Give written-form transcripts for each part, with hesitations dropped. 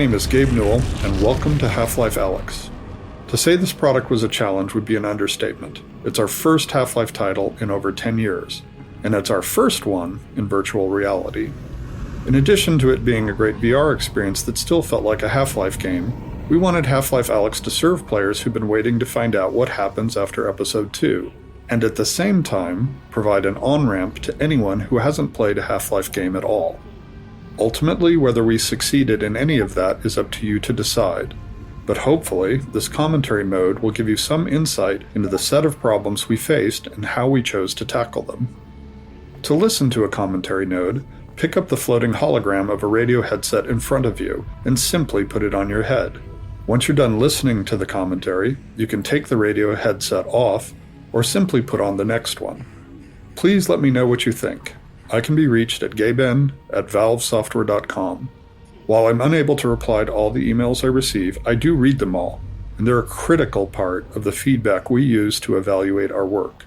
name is Gabe Newell, and welcome to Half-Life Alyx. To say this product was a challenge would be an understatement. It's our first Half-Life title in over 10 years, and it's our first one in virtual reality. In addition to it being a great VR experience that still felt like a Half-Life game, we wanted Half-Life Alyx to serve players who've been waiting to find out what happens after Episode 2, and at the same time, provide an on-ramp to anyone who hasn't played a Half-Life game at all. Ultimately, whether we succeeded in any of that is up to you to decide. But hopefully, this commentary mode will give you some insight into the set of problems we faced and how we chose to tackle them. To listen to a commentary node, pick up the floating hologram of a radio headset in front of you and simply put it on your head. Once you're done listening to the commentary, you can take the radio headset off or simply put on the next one. Please let me know what you think. I can be reached at gaben@valvesoftware.com. While I'm unable to reply to all the emails I receive, I do read them all, and they're a critical part of the feedback we use to evaluate our work.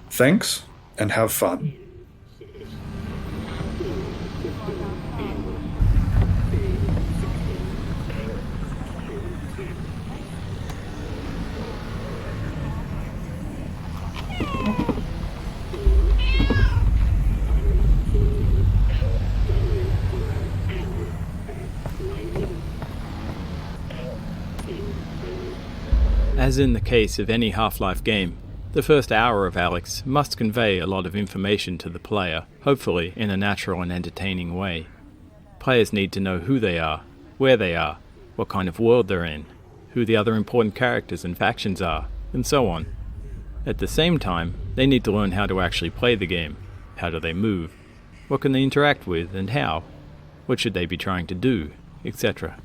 Thanks, and have fun. As in the case of any Half-Life game, the first hour of Alyx must convey a lot of information to the player, hopefully in a natural and entertaining way. Players need to know who they are, where they are, what kind of world they're in, who the other important characters and factions are, and so on. At the same time, they need to learn how to actually play the game. How do they move? What can they interact with and how? What should they be trying to do, etc.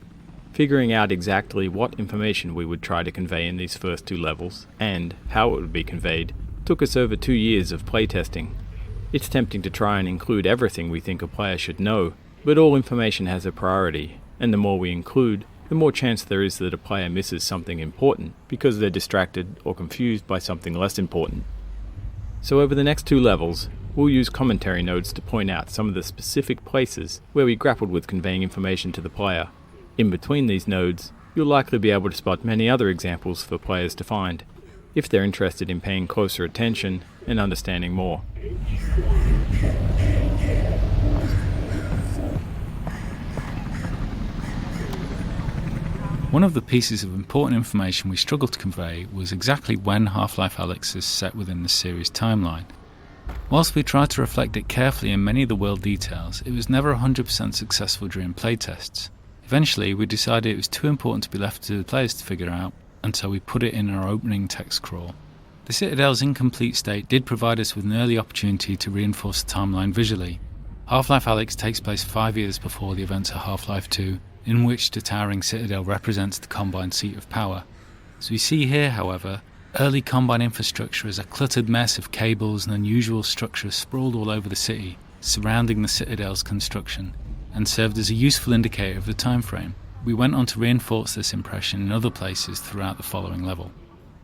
Figuring out exactly what information we would try to convey in these first two levels, and how it would be conveyed, took us over 2 years of playtesting. It's tempting to try and include everything we think a player should know, but all information has a priority, and the more we include, the more chance there is that a player misses something important because they're distracted or confused by something less important. So over the next 2 levels, we'll use commentary nodes to point out some of the specific places where we grappled with conveying information to the player. In between these nodes, you'll likely be able to spot many other examples for players to find, if they're interested in paying closer attention and understanding more. One of the pieces of important information we struggled to convey was exactly when Half-Life Alyx is set within the series timeline. Whilst we tried to reflect it carefully in many of the world details, it was never 100% successful during playtests. Eventually, we decided it was too important to be left to the players to figure out, and so we put it in our opening text crawl. The Citadel's incomplete state did provide us with an early opportunity to reinforce the timeline visually. Half-Life Alyx takes place 5 years before the events of Half-Life 2, in which the towering Citadel represents the Combine seat of power. As we see here, however, early Combine infrastructure is a cluttered mess of cables and unusual structures sprawled all over the city, surrounding the Citadel's construction, and served as a useful indicator of the time frame. We went on to reinforce this impression in other places throughout the following level.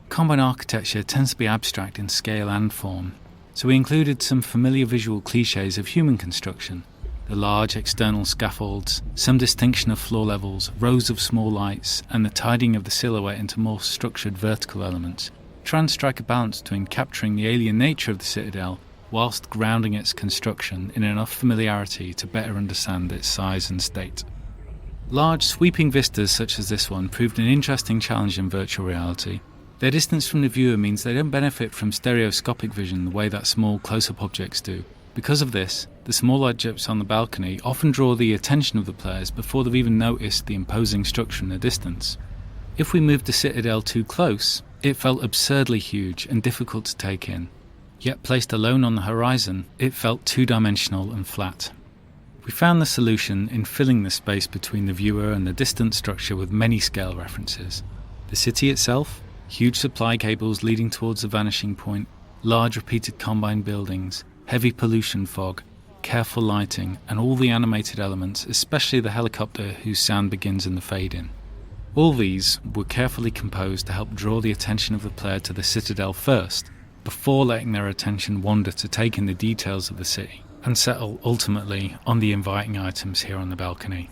Combine architecture tends to be abstract in scale and form, so we included some familiar visual cliches of human construction: the large external scaffolds, some distinction of floor levels, rows of small lights, and the tidying of the silhouette into more structured vertical elements, trying to strike a balance between capturing the alien nature of the Citadel whilst grounding its construction in enough familiarity to better understand its size and state. Large, sweeping vistas such as this one proved an interesting challenge in virtual reality. Their distance from the viewer means they don't benefit from stereoscopic vision the way that small close-up objects do. Because of this, the small objects on the balcony often draw the attention of the players before they've even noticed the imposing structure in the distance. If we moved the Citadel too close, it felt absurdly huge and difficult to take in. Yet placed alone on the horizon, it felt two-dimensional and flat. We found the solution in filling the space between the viewer and the distant structure with many scale references. The city itself, huge supply cables leading towards the vanishing point, large repeated Combine buildings, heavy pollution fog, careful lighting, and all the animated elements, especially the helicopter whose sound begins in the fade-in. All these were carefully composed to help draw the attention of the player to the Citadel first, before letting their attention wander to take in the details of the city, and settle ultimately on the inviting items here on the balcony.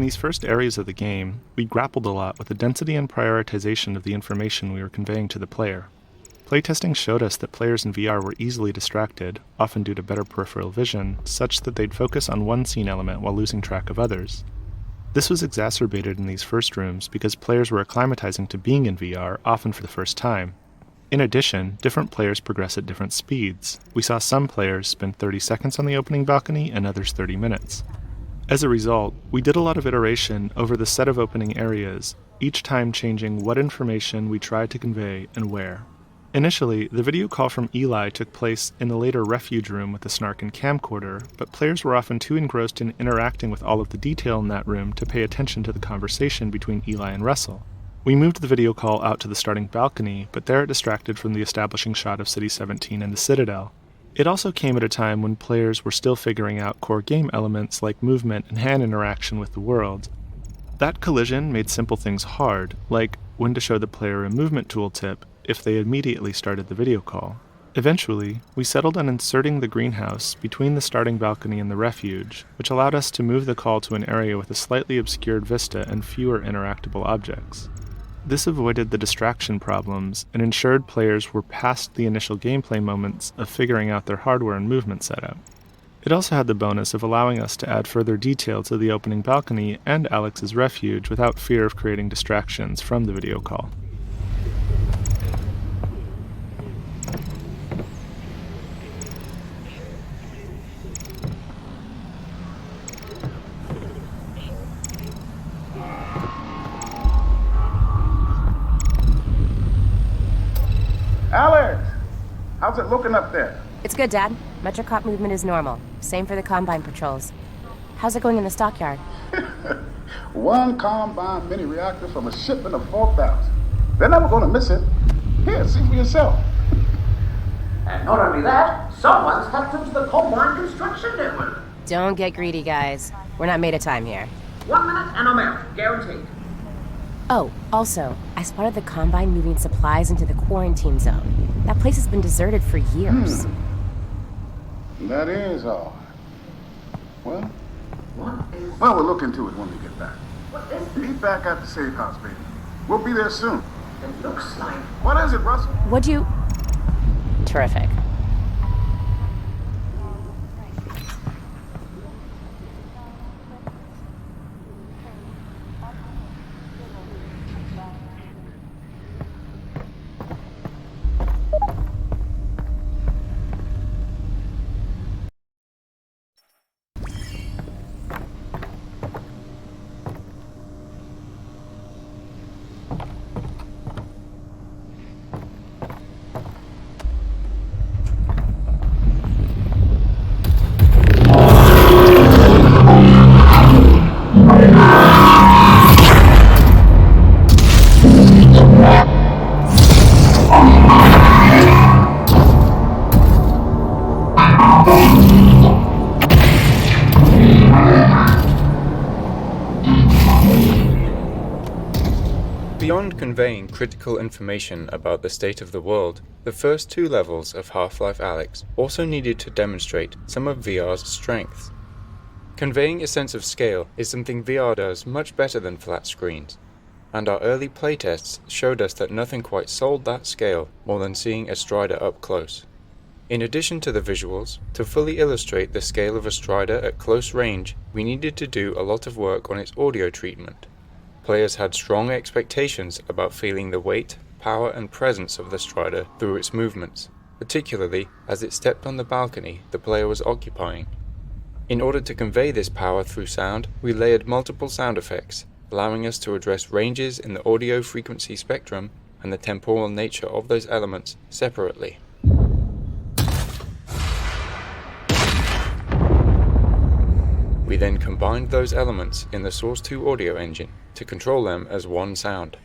these first areas of the game, we grappled a lot with the density and prioritization of the information we were conveying to the player. Playtesting showed us that players in VR were easily distracted, often due to better peripheral vision, such that they'd focus on one scene element while losing track of others. This was exacerbated in these first rooms because players were acclimatizing to being in VR, often for the first time. In addition, different players progress at different speeds. We saw some players spend 30 seconds on the opening balcony and others 30 minutes. As a result, we did a lot of iteration over the set of opening areas, each time changing what information we tried to convey and where. Initially, the video call from Eli took place in the later refuge room with the Snark and camcorder, but players were often too engrossed in interacting with all of the detail in that room to pay attention to the conversation between Eli and Russell. We moved the video call out to the starting balcony, but there it distracted from the establishing shot of City 17 and the Citadel. It also came at a time when players were still figuring out core game elements like movement and hand interaction with the world. That collision made simple things hard, like when to show the player a movement tooltip if they immediately started the video call. Eventually, we settled on inserting the greenhouse between the starting balcony and the refuge, which allowed us to move the call to an area with a slightly obscured vista and fewer interactable objects. This avoided the distraction problems and ensured players were past the initial gameplay moments of figuring out their hardware and movement setup. It also had the bonus of allowing us to add further detail to the opening balcony and Alyx's refuge without fear of creating distractions from the video call. Alyx, how's it looking up there? It's good, Dad. Metrocop movement is normal. Same for the Combine patrols. How's it going in the stockyard? One Combine mini reactor from a shipment of 4,000. They're never going to miss it. Here, see for yourself. And not only that, someone's hacked into the Combine construction network. Don't get greedy, guys. We're not made of time here. 1 minute and I'm out, guaranteed. Oh, also, I spotted the Combine moving supplies into the quarantine zone. That place has been deserted for years. That is odd. Well, What is... we'll look into it when we get back. What is Be back at the safe house, baby. We'll be there soon. it? Looks like... What is it, Russell? What'd you... Terrific. Beyond conveying critical information about the state of the world, the first two levels of Half-Life Alyx also needed to demonstrate some of VR's strengths. Conveying a sense of scale is something VR does much better than flat screens, and our early playtests showed us that nothing quite sold that scale more than seeing a Strider up close. In addition to the visuals, to fully illustrate the scale of a Strider at close range, we needed to do a lot of work on its audio treatment. Players had strong expectations about feeling the weight, power and presence of the Strider through its movements, particularly as it stepped on the balcony the player was occupying. In order to convey this power through sound, we layered multiple sound effects, allowing us to address ranges in the audio frequency spectrum and the temporal nature of those elements separately. We then combined those elements in the Source 2 audio engine to control them as one sound.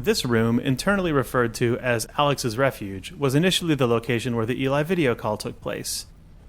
This room, internally referred to as Alyx's Refuge, was initially the location where the Eli video call took place.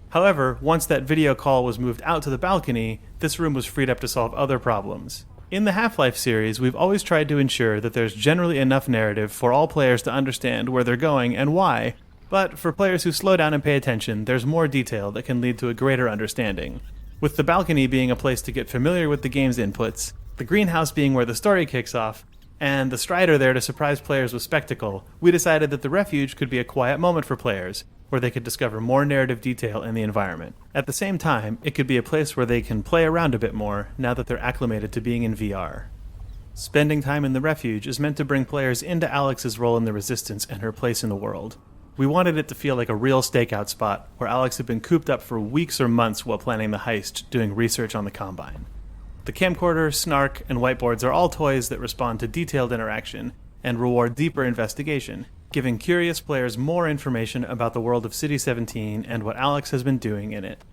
However, once that video call was moved out to the balcony, this room was freed up to solve other problems. In the Half-Life series, we've always tried to ensure that there's generally enough narrative for all players to understand where they're going and why, but for players who slow down and pay attention, there's more detail that can lead to a greater understanding. With the balcony being a place to get familiar with the game's inputs, the greenhouse being where the story kicks off, and the Strider there to surprise players with spectacle, we decided that the Refuge could be a quiet moment for players, where they could discover more narrative detail in the environment. At the same time, it could be a place where they can play around a bit more now that they're acclimated to being in VR. Spending time in the Refuge is meant to bring players into Alyx's role in the Resistance and her place in the world. We wanted it to feel like a real stakeout spot, where Alyx had been cooped up for weeks or months while planning the heist, doing research on the Combine. The camcorder, snark, and whiteboards are all toys that respond to detailed interaction and reward deeper investigation, giving curious players more information about the world of City 17 and what Alyx has been doing in it.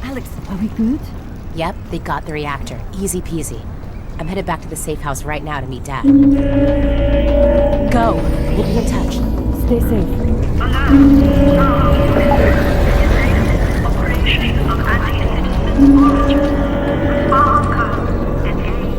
Alyx, are we good? Yep, they got the reactor. Easy peasy. I'm headed back to the safe house right now to meet Dad. Go! We'll be in touch. Stay safe. Operation of anti-citizen origin. Engage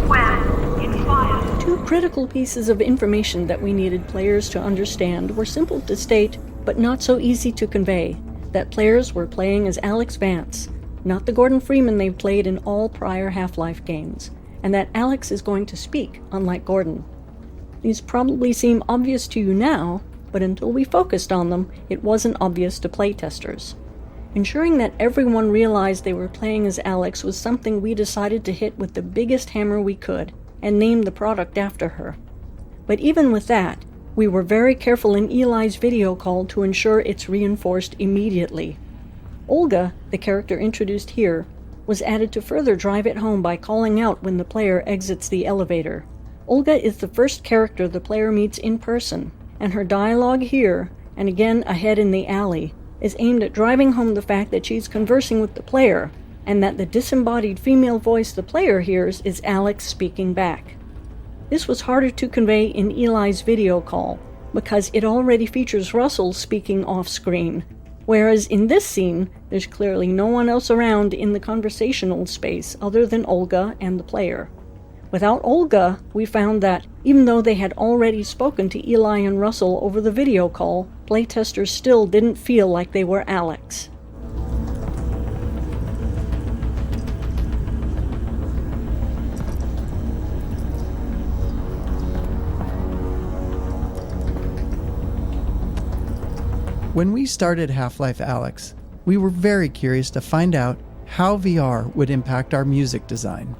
when in fire. Two critical pieces of information that we needed players to understand were simple to state, but not so easy to convey. That players were playing as Alyx Vance, not the Gordon Freeman they've played in all prior Half-Life games, and that Alyx is going to speak, unlike Gordon. These probably seem obvious to you now, but until we focused on them, it wasn't obvious to playtesters. Ensuring that everyone realized they were playing as Alyx was something we decided to hit with the biggest hammer we could, and name the product after her. But even with that, we were very careful in Eli's video call to ensure it's reinforced immediately. Olga, the character introduced here, was added to further drive it home by calling out when the player exits the elevator. Olga is the first character the player meets in person, and her dialogue here, and again ahead in the alley, is aimed at driving home the fact that she's conversing with the player, and that the disembodied female voice the player hears is Alyx speaking back. This was harder to convey in Eli's video call, because it already features Russell speaking off-screen, whereas in this scene, there's clearly no one else around in the conversational space other than Olga and the player. Without Olga, we found that, even though they had already spoken to Eli and Russell over the video call, playtesters still didn't feel like they were Alyx. When we started Half-Life Alyx, we were very curious to find out how VR would impact our music design.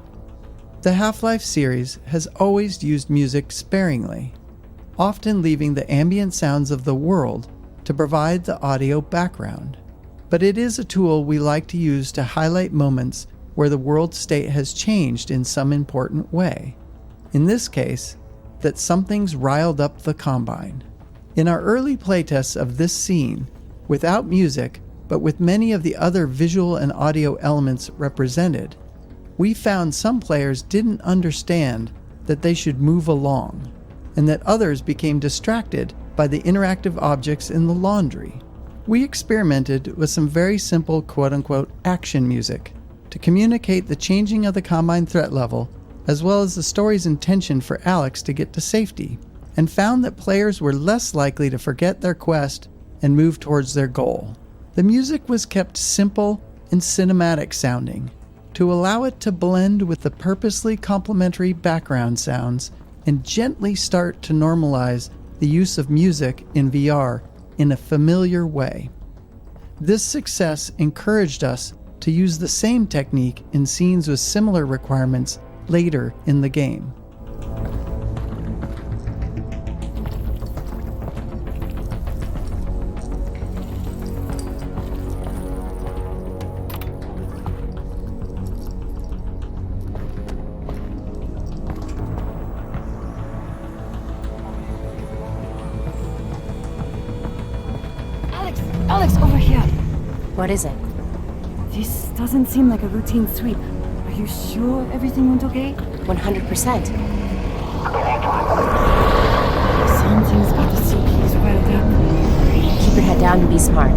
The Half-Life series has always used music sparingly, often leaving the ambient sounds of the world to provide the audio background. But it is a tool we like to use to highlight moments where the world state has changed in some important way. In this case, that something's riled up the Combine. In our early playtests of this scene, without music, but with many of the other visual and audio elements represented, we found some players didn't understand that they should move along, and that others became distracted by the interactive objects in the laundry. We experimented with some very simple quote-unquote action music to communicate the changing of the Combine threat level, as well as the story's intention for Alyx to get to safety, and found that players were less likely to forget their quest and move towards their goal. The music was kept simple and cinematic sounding to allow it to blend with the purposely complementary background sounds and gently start to normalize the use of music in VR in a familiar way. This success encouraged us to use the same technique in scenes with similar requirements later in the game. Alyx, over here! What is it? This doesn't seem like a routine sweep. Are you sure everything went okay? 100%. Something's got the CPUs riled up. Keep your head down and be smart.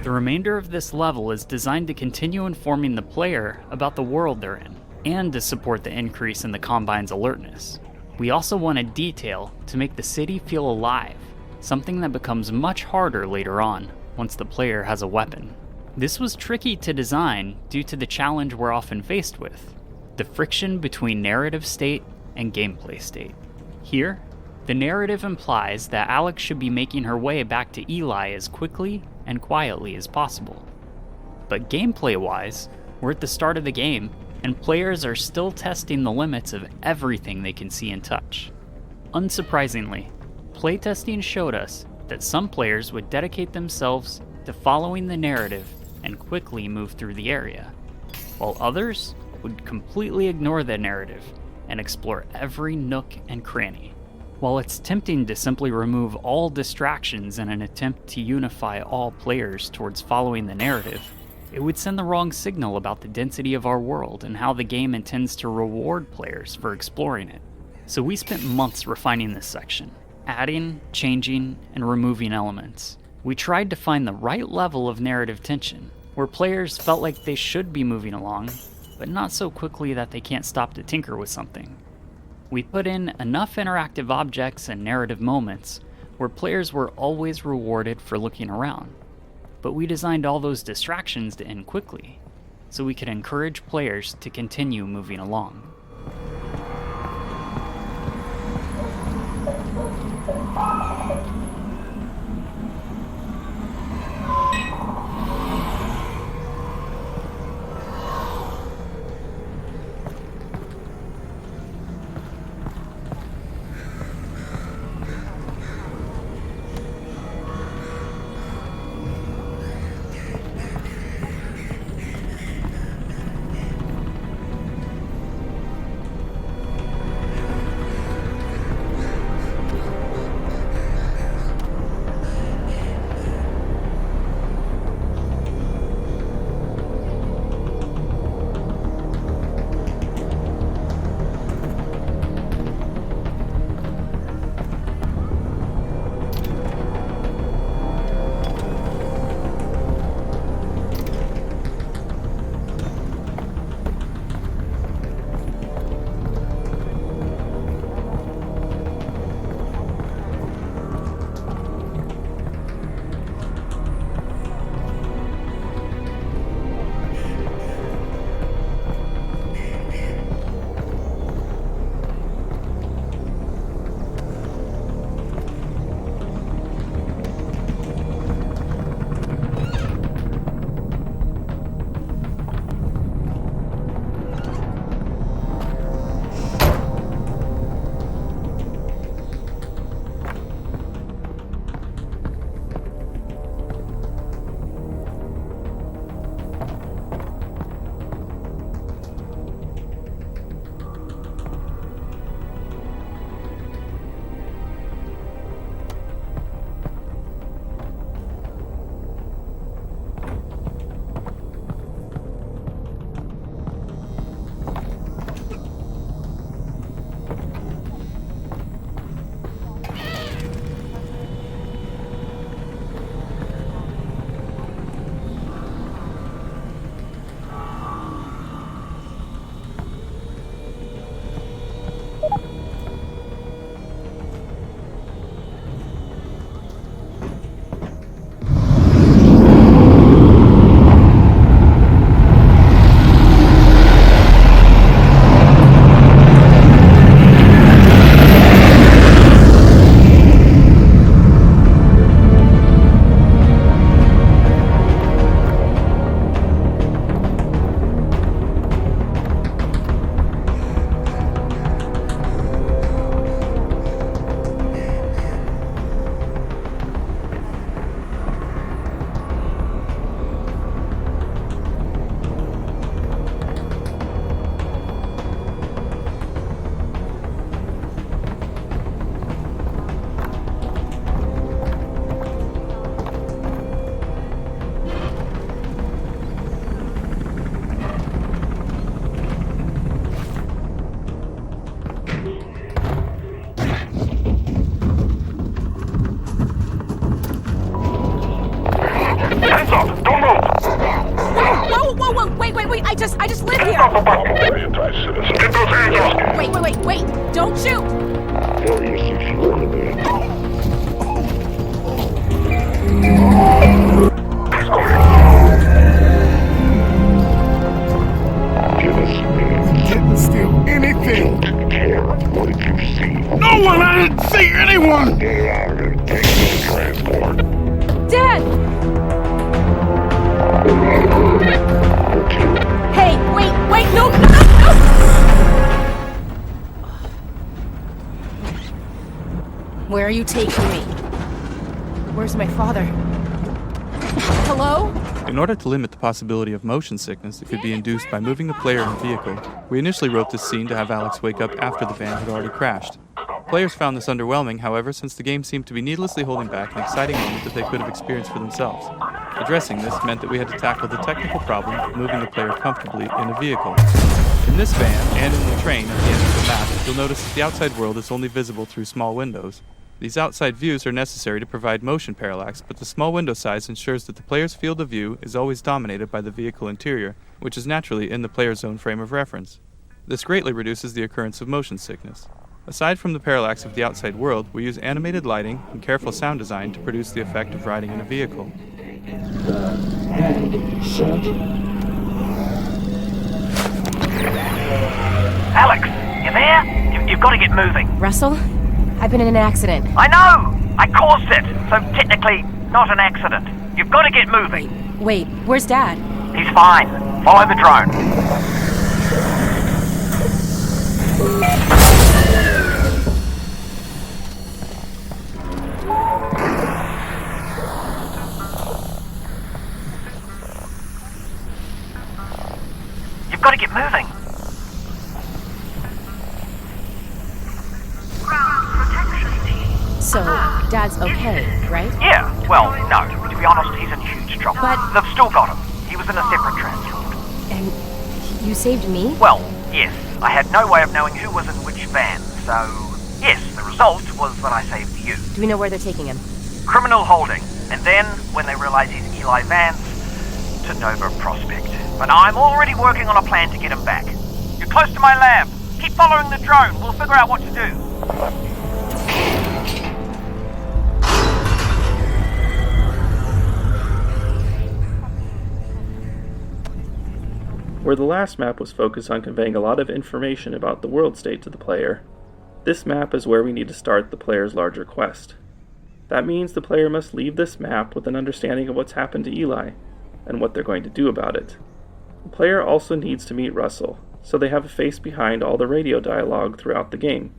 The remainder of this level is designed to continue informing the player about the world they're in, and to support the increase in the Combine's alertness. We also wanted detail to make the city feel alive, something that becomes much harder later on, once the player has a weapon. This was tricky to design due to the challenge we're often faced with, the friction between narrative state and gameplay state. Here, the narrative implies that Alyx should be making her way back to Eli as quickly and quietly as possible. But gameplay-wise, we're at the start of the game, and players are still testing the limits of everything they can see and touch. Unsurprisingly, playtesting showed us that some players would dedicate themselves to following the narrative and quickly move through the area, while others would completely ignore the narrative and explore every nook and cranny. While it's tempting to simply remove all distractions in an attempt to unify all players towards following the narrative, it would send the wrong signal about the density of our world and how the game intends to reward players for exploring it. So we spent months refining this section, adding, changing, and removing elements. We tried to find the right level of narrative tension, where players felt like they should be moving along, but not so quickly that they can't stop to tinker with something. We put in enough interactive objects and narrative moments where players were always rewarded for looking around, but we designed all those distractions to end quickly, so we could encourage players to continue moving along. I just live here. Wait. Don't shoot. Didn't steal anything. No one! I didn't see anyone! Dad! Hey, wait, no! Where are you taking me? Where's my father? Hello? In order to limit the possibility of motion sickness that could be induced by moving the player in a vehicle, we initially wrote this scene to have Alyx wake up after the van had already crashed. Players found this underwhelming, however, since the game seemed to be needlessly holding back an exciting moment that they could have experienced for themselves. Addressing this meant that we had to tackle the technical problem of moving the player comfortably in a vehicle. In this van, and in the train at the end of the map, you'll notice that the outside world is only visible through small windows. These outside views are necessary to provide motion parallax, but the small window size ensures that the player's field of view is always dominated by the vehicle interior, which is naturally in the player's own frame of reference. This greatly reduces the occurrence of motion sickness. Aside from the parallax of the outside world, we use animated lighting and careful sound design to produce the effect of riding in a vehicle. Alyx, you there? You've got to get moving. Russell? I've been in an accident. I know! I caused it, so technically not an accident. You've got to get moving. Wait, where's Dad? He's fine. Follow the drone. You've got to get moving. So, Dad's okay, right? Yeah, well, no. To be honest, he's in huge trouble. But... They've still got him. He was in a separate transport. And you saved me? Well, yes. I had no way of knowing who was in which van, so... Yes, the result was that I saved you. Do we know where they're taking him? Criminal holding. And then, when they realize he's Eli Vance, to Nova Prospect. But I'm already working on a plan to get him back. You're close to my lab. Keep following the drone. We'll figure out what to do. Where the last map was focused on conveying a lot of information about the world state to the player, this map is where we need to start the player's larger quest. That means the player must leave this map with an understanding of what's happened to Eli, and what they're going to do about it. The player also needs to meet Russell, so they have a face behind all the radio dialogue throughout the game.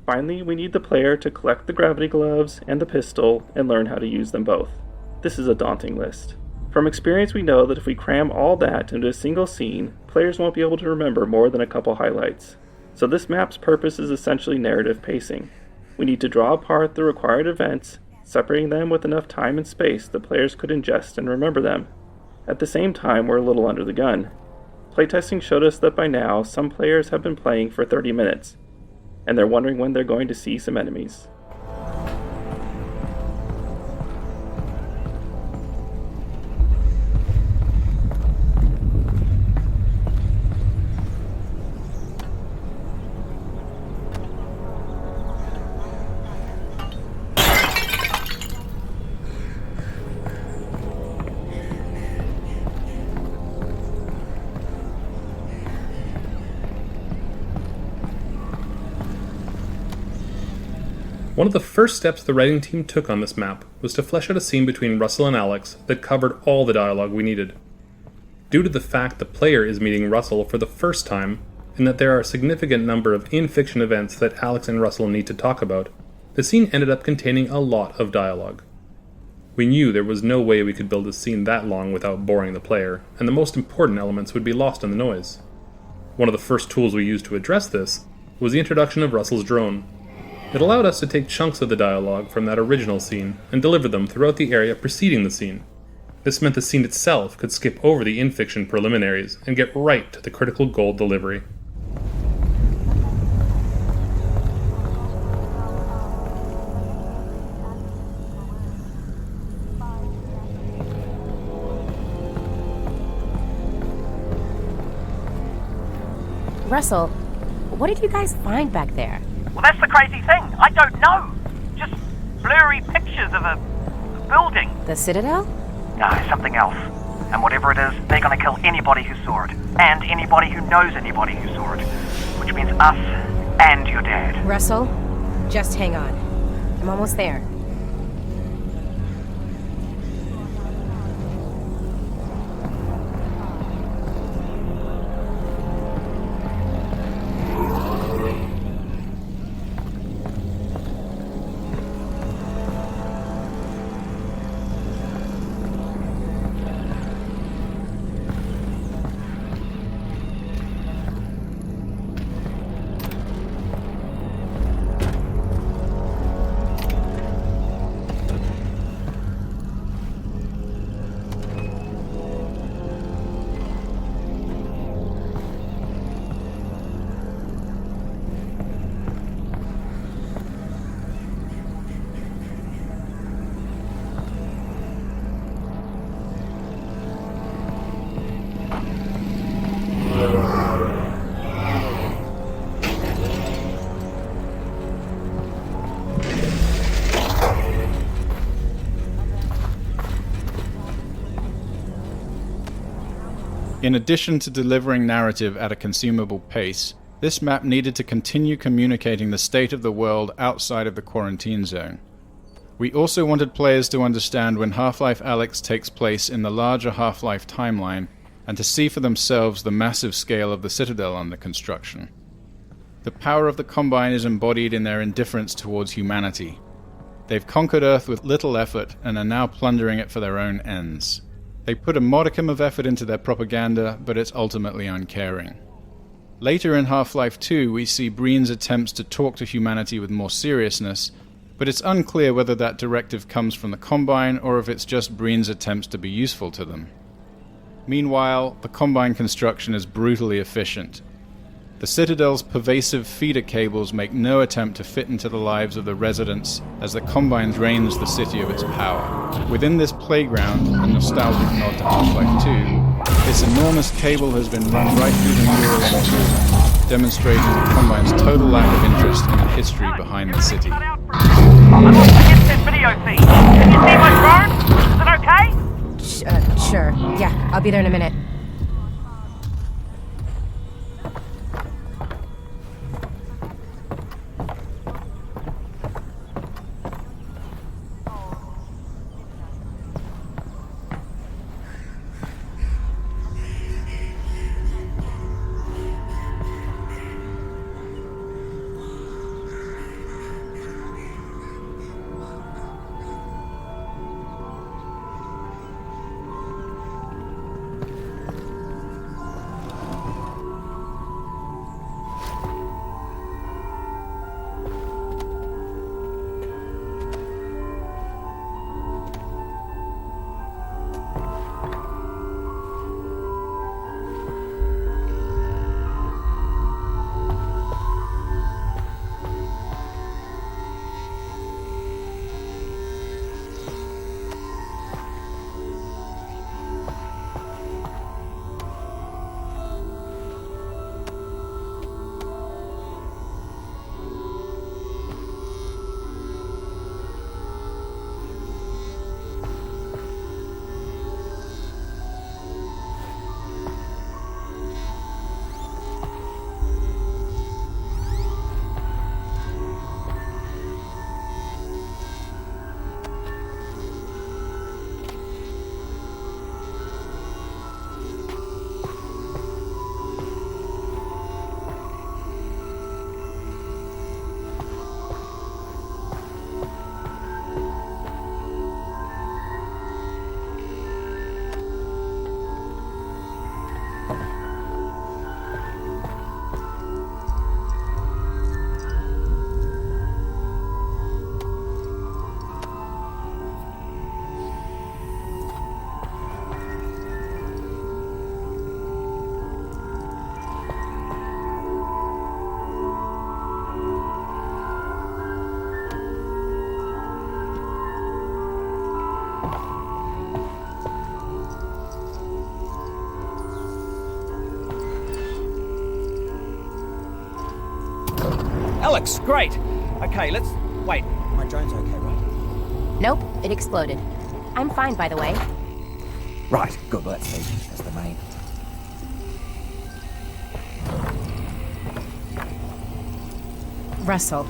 Finally, we need the player to collect the gravity gloves and the pistol and learn how to use them both. This is a daunting list. From experience, we know that if we cram all that into a single scene, players won't be able to remember more than a couple highlights. So this map's purpose is essentially narrative pacing. We need to draw apart the required events, separating them with enough time and space that players could ingest and remember them. At the same time, we're a little under the gun. Playtesting showed us that by now, some players have been playing for 30 minutes, and they're wondering when they're going to see some enemies. One of the first steps the writing team took on this map was to flesh out a scene between Russell and Alyx that covered all the dialogue we needed. Due to the fact the player is meeting Russell for the first time, and that there are a significant number of in-fiction events that Alyx and Russell need to talk about, the scene ended up containing a lot of dialogue. We knew there was no way we could build a scene that long without boring the player, and the most important elements would be lost in the noise. One of the first tools we used to address this was the introduction of Russell's drone. It allowed us to take chunks of the dialogue from that original scene and deliver them throughout the area preceding the scene. This meant the scene itself could skip over the in-fiction preliminaries and get right to the critical goal delivery. Russell, what did you guys find back there? Well, that's the crazy thing. I don't know. Just blurry pictures of a building. The Citadel? No, something else. And whatever it is, they're gonna kill anybody who saw it. And anybody who knows anybody who saw it. Which means us and your dad. Russell, just hang on. I'm almost there. In addition to delivering narrative at a consumable pace, this map needed to continue communicating the state of the world outside of the quarantine zone. We also wanted players to understand when Half-Life Alyx takes place in the larger Half-Life timeline, and to see for themselves the massive scale of the Citadel under construction. The power of the Combine is embodied in their indifference towards humanity. They've conquered Earth with little effort and are now plundering it for their own ends. They put a modicum of effort into their propaganda, but it's ultimately uncaring. Later in Half-Life 2, we see Breen's attempts to talk to humanity with more seriousness, but it's unclear whether that directive comes from the Combine or if it's just Breen's attempts to be useful to them. Meanwhile, the Combine construction is brutally efficient. The Citadel's pervasive feeder cables make no attempt to fit into the lives of the residents as the Combine drains the city of its power. Within this playground, a nostalgic nod to Half-Life 2, this enormous cable has been run right through the mural on the roof, demonstrating the Combine's total lack of interest in the history behind the city. I'm off the headset video feed. Can you see my drone? Is it okay? Sure. Yeah, I'll be there in a minute. Alyx, great. Okay, let's... Wait, my drone's okay, right? Nope, it exploded. I'm fine, by the way. Right, good, well, that's the main. Russell,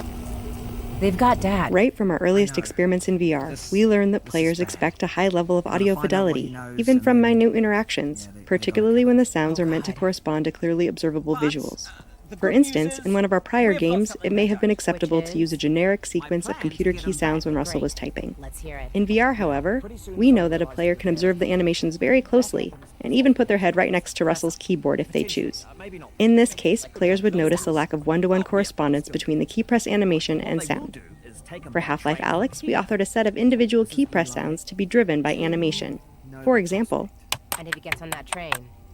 they've got Dad. Right from our earliest experiments in VR, we learned that players expect a high level of audio fidelity, even from minute interactions, particularly when the sounds are meant to correspond to clearly observable visuals. For instance, in one of our prior games, it may have been acceptable to use a generic sequence of computer key sounds when Russell was typing. In VR, however, we know that a player can observe the animations very closely, and even put their head right next to Russell's keyboard if they choose. In this case, players would notice a lack of one-to-one correspondence between the key press animation and sound. For Half-Life Alyx, we authored a set of individual key press sounds to be driven by animation. For example, And if he gets on that train.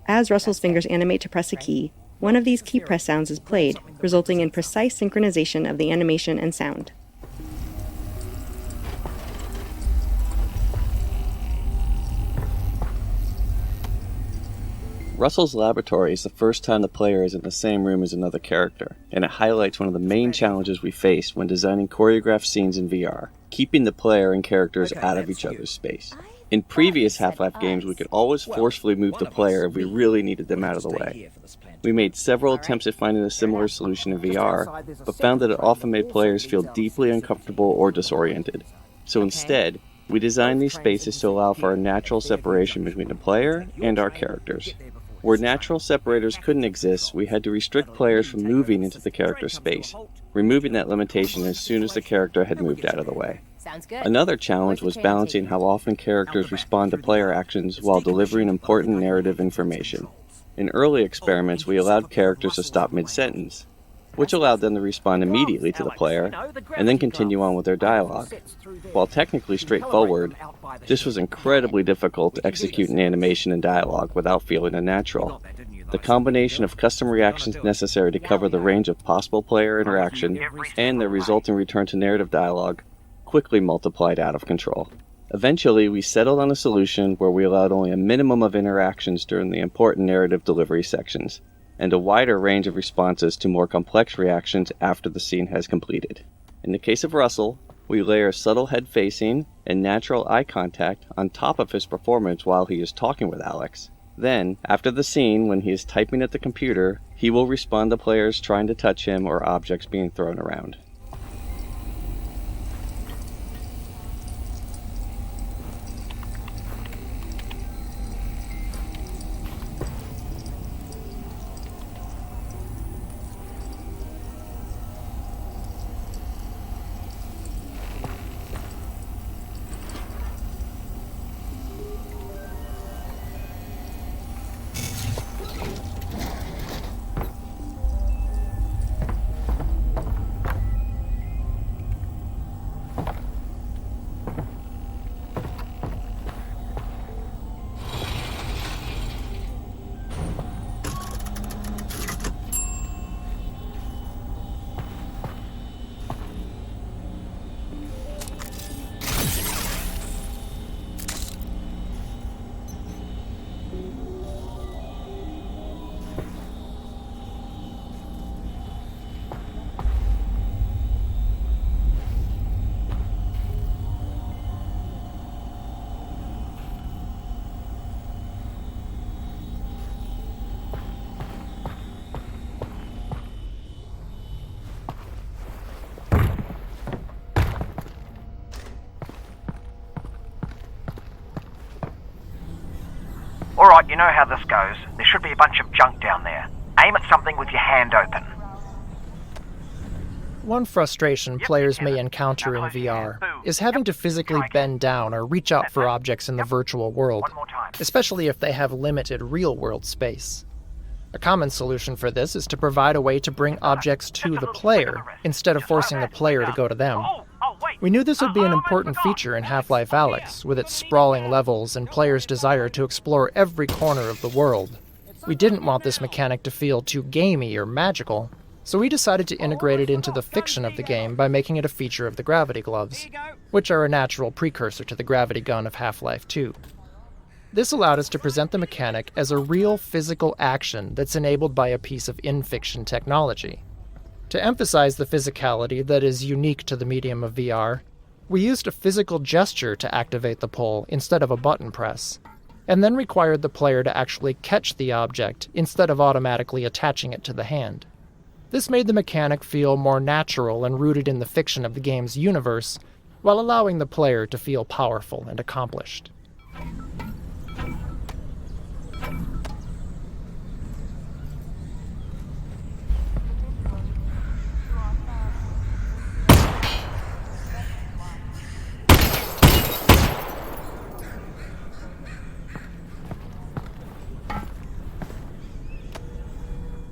as Russell's fingers animate to press a key, one of these key press sounds is played, resulting in precise synchronization of the animation and sound. Russell's laboratory is the first time the player is in the same room as another character, and it highlights one of the main challenges we face when designing choreographed scenes in VR, keeping the player and characters out of each other's space. In previous Half-Life games, we could always forcefully move the player if we really needed them out of the way. We made several attempts at finding a similar solution in VR, but found that it often made players feel deeply uncomfortable or disoriented. So instead, we designed these spaces to allow for a natural separation between the player and our characters. Where natural separators couldn't exist, we had to restrict players from moving into the character space, removing that limitation as soon as the character had moved out of the way. Another challenge was balancing how often characters respond to player actions while delivering important narrative information. In early experiments, we allowed characters to stop mid-sentence, which allowed them to respond immediately to the player and then continue on with their dialogue. While technically straightforward, this was incredibly difficult to execute in animation and dialogue without feeling unnatural. The combination of custom reactions necessary to cover the range of possible player interaction and the resulting return to narrative dialogue quickly multiplied out of control. Eventually, we settled on a solution where we allowed only a minimum of interactions during the important narrative delivery sections, and a wider range of responses to more complex reactions after the scene has completed. In the case of Russell, we layer subtle head facing and natural eye contact on top of his performance while he is talking with Alyx. Then, after the scene, when he is typing at the computer, he will respond to players trying to touch him or objects being thrown around. Alright, you know how this goes. There should be a bunch of junk down there. Aim at something with your hand open. One frustration players may encounter in VR is having to physically bend down or reach out for objects in the virtual world, especially if they have limited real-world space. A common solution for this is to provide a way to bring objects to the player instead of forcing the player to go to them. We knew this would be an important feature in Half-Life Alyx, with its sprawling levels and players' desire to explore every corner of the world. We didn't want this mechanic to feel too gamey or magical, so we decided to integrate it into the fiction of the game by making it a feature of the gravity gloves, which are a natural precursor to the gravity gun of Half-Life 2. This allowed us to present the mechanic as a real physical action that's enabled by a piece of in-fiction technology. To emphasize the physicality that is unique to the medium of VR, we used a physical gesture to activate the pull instead of a button press, and then required the player to actually catch the object instead of automatically attaching it to the hand. This made the mechanic feel more natural and rooted in the fiction of the game's universe, while allowing the player to feel powerful and accomplished.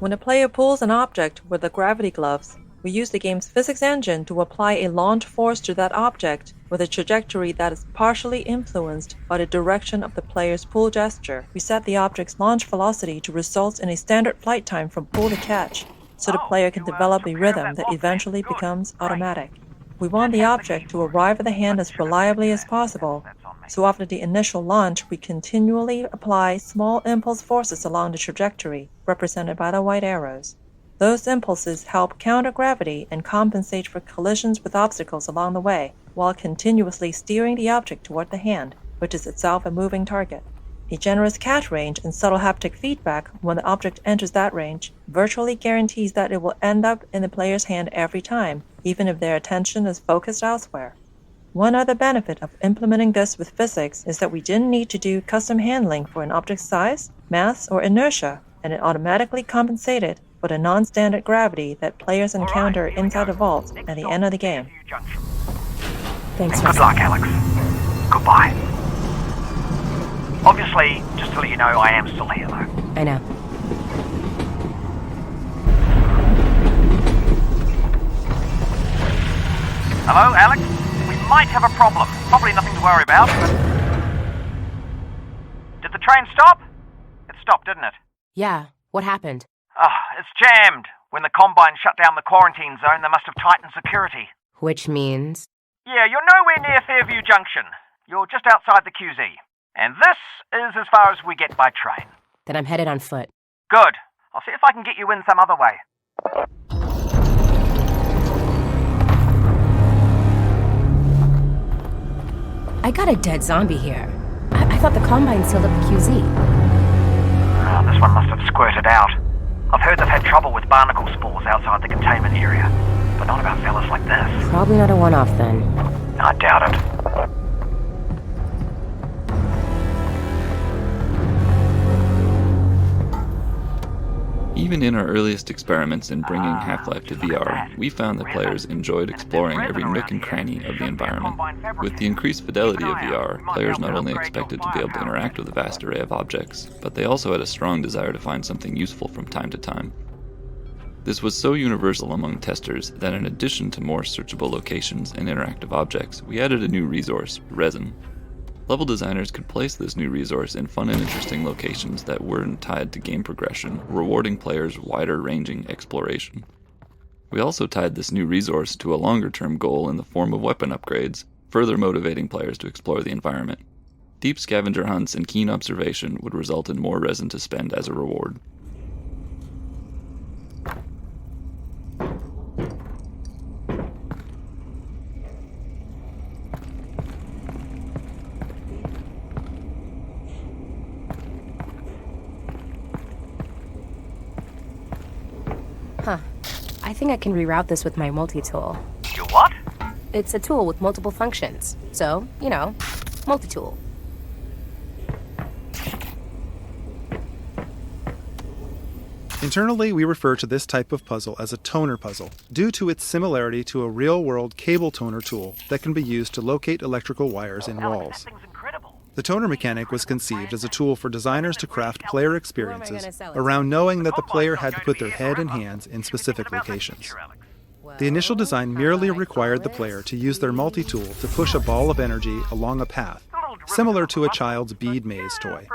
When a player pulls an object with the gravity gloves, we use the game's physics engine to apply a launch force to that object with a trajectory that is partially influenced by the direction of the player's pull gesture. We set the object's launch velocity to result in a standard flight time from pull to catch, so the player can develop a rhythm that eventually becomes automatic. We want the object to arrive at the hand as reliably as possible, so after the initial launch, we continually apply small impulse forces along the trajectory, represented by the white arrows. Those impulses help counter gravity and compensate for collisions with obstacles along the way, while continuously steering the object toward the hand, which is itself a moving target. A generous catch range and subtle haptic feedback when the object enters that range virtually guarantees that it will end up in the player's hand every time, even if their attention is focused elsewhere. One other benefit of implementing this with physics is that we didn't need to do custom handling for an object's size, mass, or inertia, and it automatically compensated for the non-standard gravity that players encounter inside the vault at the end of the game. Thanks, Good luck, Alyx. Goodbye. Obviously, just to let you know, I am still here, though. I know. Hello, Alyx? We might have a problem. Probably nothing to worry about. Did the train stop? It stopped, didn't it? Yeah, what happened? It's jammed. When the Combine shut down the quarantine zone, they must have tightened security. Which means? Yeah, you're nowhere near Fairview Junction. You're just outside the QZ. And this is as far as we get by train. Then I'm headed on foot. Good. I'll see if I can get you in some other way. I got a dead zombie here. I thought the Combine sealed up the QZ. This one must have squirted out. I've heard they've had trouble with barnacle spores outside the containment area, but not about fellas like this. Probably not a one-off then. I doubt it. Even in our earliest experiments in bringing Half-Life to VR, we found that players enjoyed exploring every nook and cranny of the environment. With the increased fidelity of VR, players not only expected to be able to interact with a vast array of objects, but they also had a strong desire to find something useful from time to time. This was so universal among testers that in addition to more searchable locations and interactive objects, we added a new resource, resin. Level designers could place this new resource in fun and interesting locations that weren't tied to game progression, rewarding players wider-ranging exploration. We also tied this new resource to a longer-term goal in the form of weapon upgrades, further motivating players to explore the environment. Deep scavenger hunts and keen observation would result in more resin to spend as a reward. Huh. I think I can reroute this with my multi-tool. You what? It's a tool with multiple functions. So, you know, multi-tool. Internally, we refer to this type of puzzle as a toner puzzle, due to its similarity to a real-world cable toner tool that can be used to locate electrical wires in walls. The toner mechanic was conceived as a tool for designers to craft player experiences around knowing that the player had to put their head and hands in specific locations. The initial design merely required the player to use their multi-tool to push a ball of energy along a path, similar to a child's bead maze toy.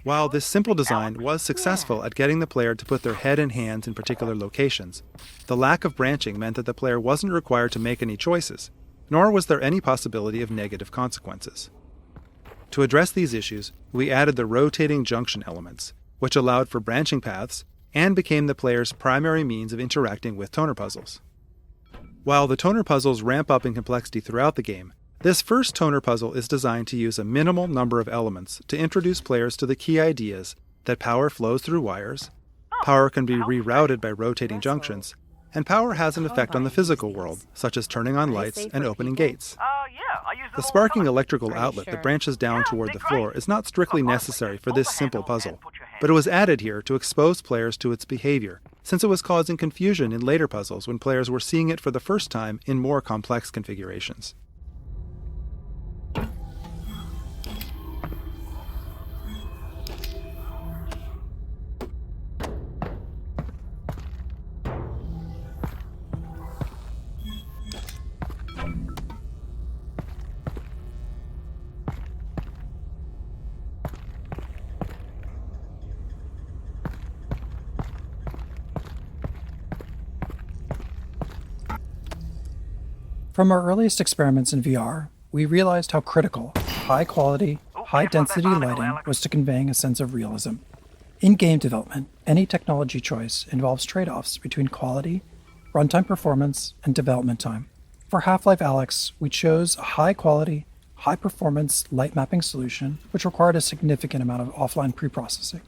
While this simple design was successful at getting the player to put their head and hands in particular locations, the lack of branching meant that the player wasn't required to make any choices, nor was there any possibility of negative consequences. To address these issues, we added the rotating junction elements, which allowed for branching paths, and became the player's primary means of interacting with toner puzzles. While the toner puzzles ramp up in complexity throughout the game, this first toner puzzle is designed to use a minimal number of elements to introduce players to the key ideas that power flows through wires, power can be rerouted by rotating junctions, and power has an effect on the physical world, such as turning on lights and opening gates. The sparking electrical outlet that branches down toward the floor is not strictly necessary for this simple puzzle, but it was added here to expose players to its behavior, since it was causing confusion in later puzzles when players were seeing it for the first time in more complex configurations. From our earliest experiments in VR, we realized how critical high-quality, high-density lighting was to conveying a sense of realism. In game development, any technology choice involves trade-offs between quality, runtime performance, and development time. For Half-Life Alyx, we chose a high-quality, high-performance light mapping solution which required a significant amount of offline preprocessing.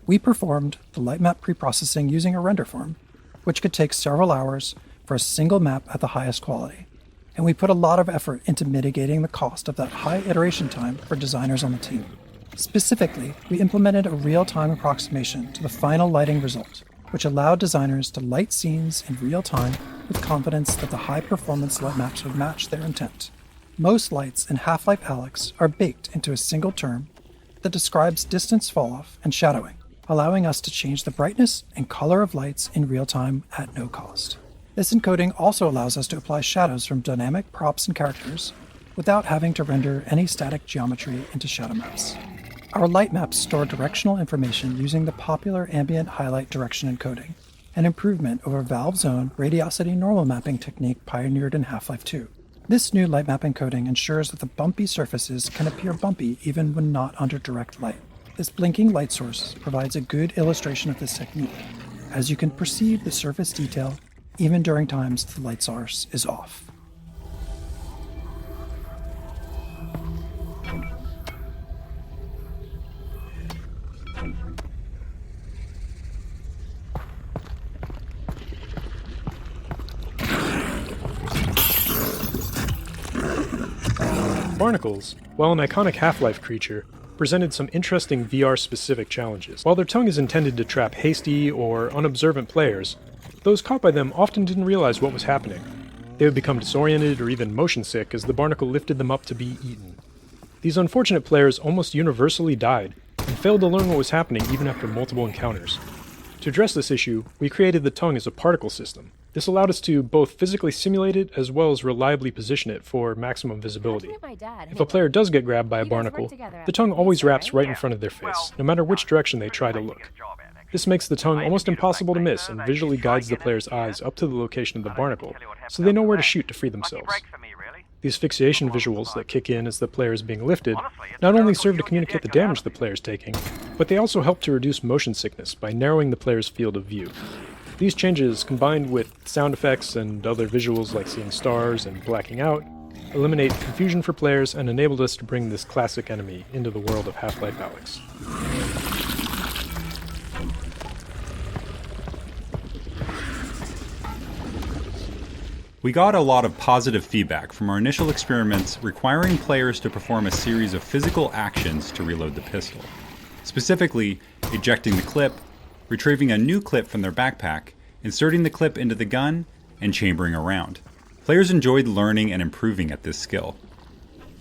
We performed the light map preprocessing using a render farm, which could take several hours for a single map at the highest quality, and we put a lot of effort into mitigating the cost of that high iteration time for designers on the team. Specifically, we implemented a real-time approximation to the final lighting result, which allowed designers to light scenes in real time with confidence that the high-performance light maps would match their intent. Most lights in Half-Life Alyx are baked into a single term that describes distance falloff and shadowing, allowing us to change the brightness and color of lights in real time at no cost. This encoding also allows us to apply shadows from dynamic props and characters without having to render any static geometry into shadow maps. Our light maps store directional information using the popular ambient highlight direction encoding, an improvement over Valve's own radiosity normal mapping technique pioneered in Half-Life 2. This new light map encoding ensures that the bumpy surfaces can appear bumpy even when not under direct light. This blinking light source provides a good illustration of this technique, as you can perceive the surface detail even during times the light source is off. Barnacles, while an iconic Half-Life creature, presented some interesting VR-specific challenges. While their tongue is intended to trap hasty or unobservant players, those caught by them often didn't realize what was happening. They would become disoriented or even motion sick as the barnacle lifted them up to be eaten. These unfortunate players almost universally died and failed to learn what was happening even after multiple encounters. To address this issue, we created the tongue as a particle system. This allowed us to both physically simulate it as well as reliably position it for maximum visibility. If a player does get grabbed by a barnacle, the tongue always wraps right in front of their face, no matter which direction they try to look. This makes the tongue almost impossible to miss and visually guides the player's eyes up to the location of the barnacle, so they know where to shoot to free themselves. These fixation visuals that kick in as the player is being lifted not only serve to communicate the damage the player is taking, but they also help to reduce motion sickness by narrowing the player's field of view. These changes, combined with sound effects and other visuals like seeing stars and blacking out, eliminate confusion for players and enabled us to bring this classic enemy into the world of Half-Life Alyx. We got a lot of positive feedback from our initial experiments requiring players to perform a series of physical actions to reload the pistol. Specifically, ejecting the clip, retrieving a new clip from their backpack, inserting the clip into the gun, and chambering around. Players enjoyed learning and improving at this skill.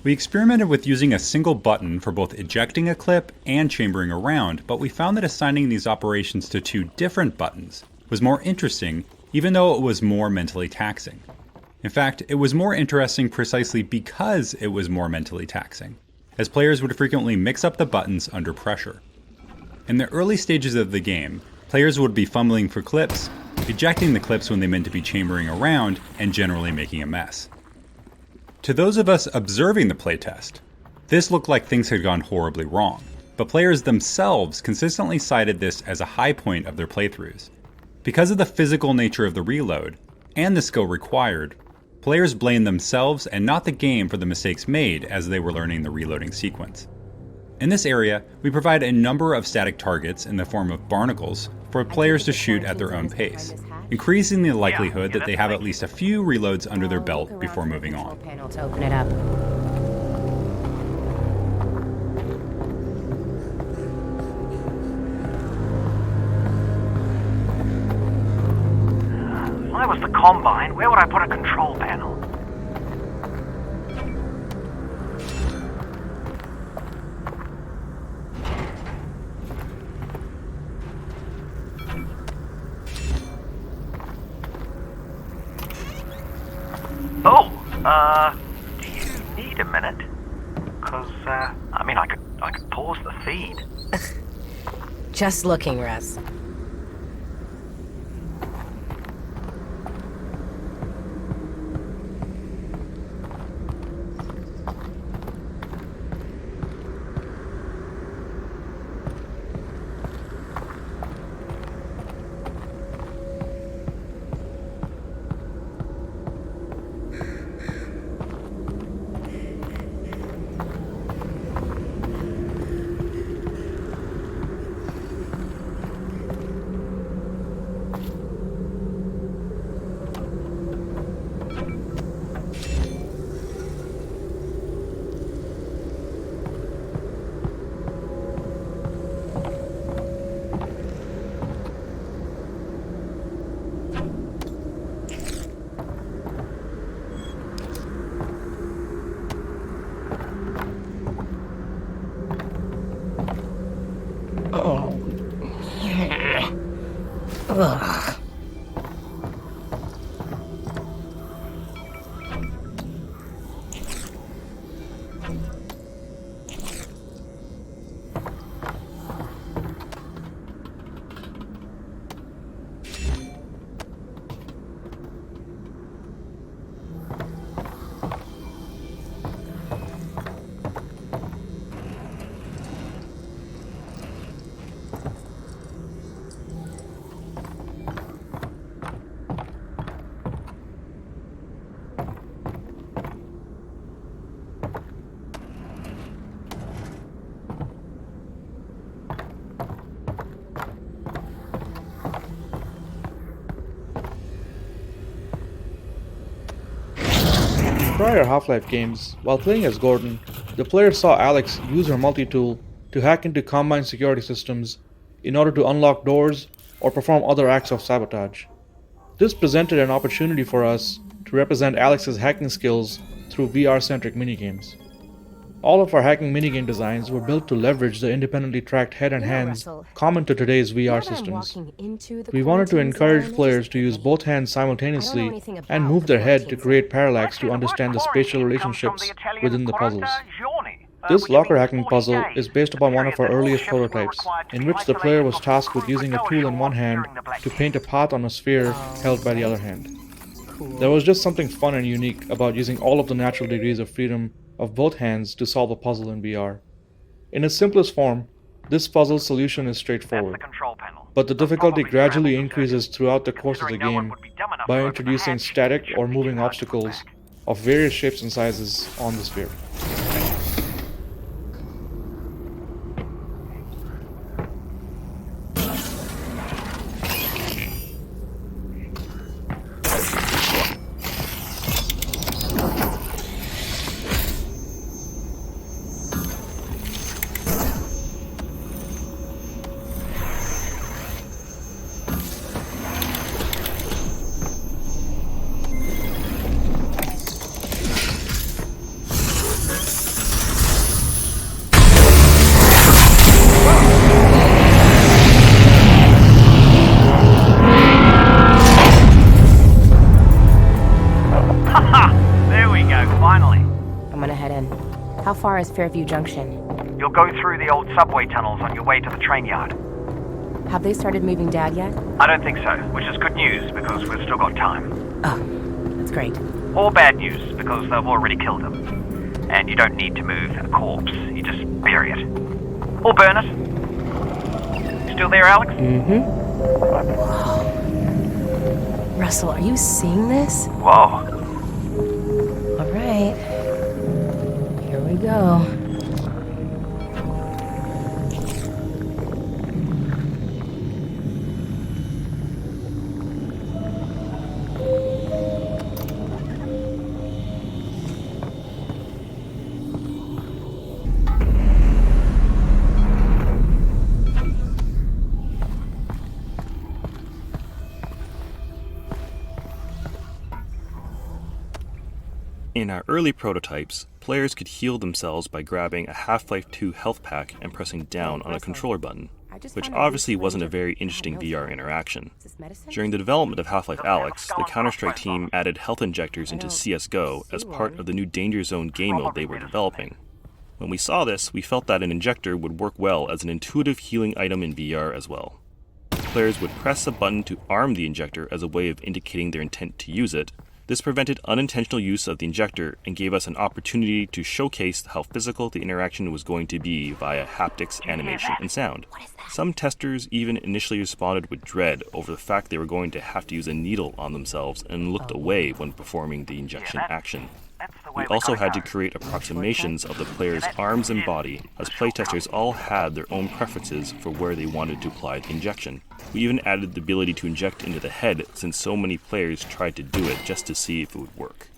We experimented with using a single button for both ejecting a clip and chambering around, but we found that assigning these operations to two different buttons was more interesting, even though it was more mentally taxing. In fact, it was more interesting precisely because it was more mentally taxing, as players would frequently mix up the buttons under pressure. In the early stages of the game, players would be fumbling for clips, ejecting the clips when they meant to be chambering around, and generally making a mess. To those of us observing the playtest, this looked like things had gone horribly wrong. but players themselves consistently cited this as a high point of their playthroughs. Because of the physical nature of the reload, and the skill required, players blamed themselves and not the game for the mistakes made as they were learning the reloading sequence. In this area, we provide a number of static targets in the form of barnacles for players to shoot at their own pace, increasing the likelihood that they have at least a few reloads under their belt before moving on. Panel to open it up. If I was the Combine, where would I put a control panel? Do you need a minute? Because, I could pause the feed. Just looking, Russ. Ugh. prior Half-Life games, while playing as Gordon, the player saw Alyx use her multi-tool to hack into Combine security systems in order to unlock doors or perform other acts of sabotage. This presented an opportunity for us to represent Alyx's hacking skills through VR-centric minigames. All of our hacking minigame designs were built to leverage the independently tracked head and hands common to today's VR systems. We wanted to encourage players to use both hands simultaneously and move their head to create parallax to understand the spatial relationships within the puzzles. This locker hacking puzzle is based upon one of our earliest prototypes, in which the player was tasked with using a tool in one hand to paint a path on a sphere held by the other hand. There was just something fun and unique about using all of the natural degrees of freedom of both hands to solve a puzzle in VR. In its simplest form, this puzzle solution is straightforward, but the difficulty gradually increases throughout the course of the game by introducing static or moving obstacles of various shapes and sizes on the sphere. How far is Fairview Junction? You'll go through the old subway tunnels on your way to the train yard. Have they started moving Dad yet? I don't think so, which is good news because we've still got time. Oh, that's great. Or bad news because they've already killed him. And you don't need to move a corpse, you just bury it. Or burn it. Still there, Alex? Russell, are you seeing this? Whoa. All right. Here we go. In our early prototypes, players could heal themselves by grabbing a Half-Life 2 health pack and pressing down on a controller button, which obviously wasn't a very interesting VR interaction. During the development of Half-Life Alyx, the Counter-Strike team added health injectors into CSGO as part of the new Danger Zone game mode they were developing. When we saw this, we felt that an injector would work well as an intuitive healing item in VR as well. Players would press a button to arm the injector as a way of indicating their intent to use it. This prevented unintentional use of the injector and gave us an opportunity to showcase how physical the interaction was going to be via haptics, animation, and sound. Some testers even initially responded with dread over the fact they were going to have to use a needle on themselves and looked away when performing the injection action. We also had to create approximations of the player's arms and body, as playtesters all had their own preferences for where they wanted to apply the injection. We even added the ability to inject into the head since so many players tried to do it just to see if it would work.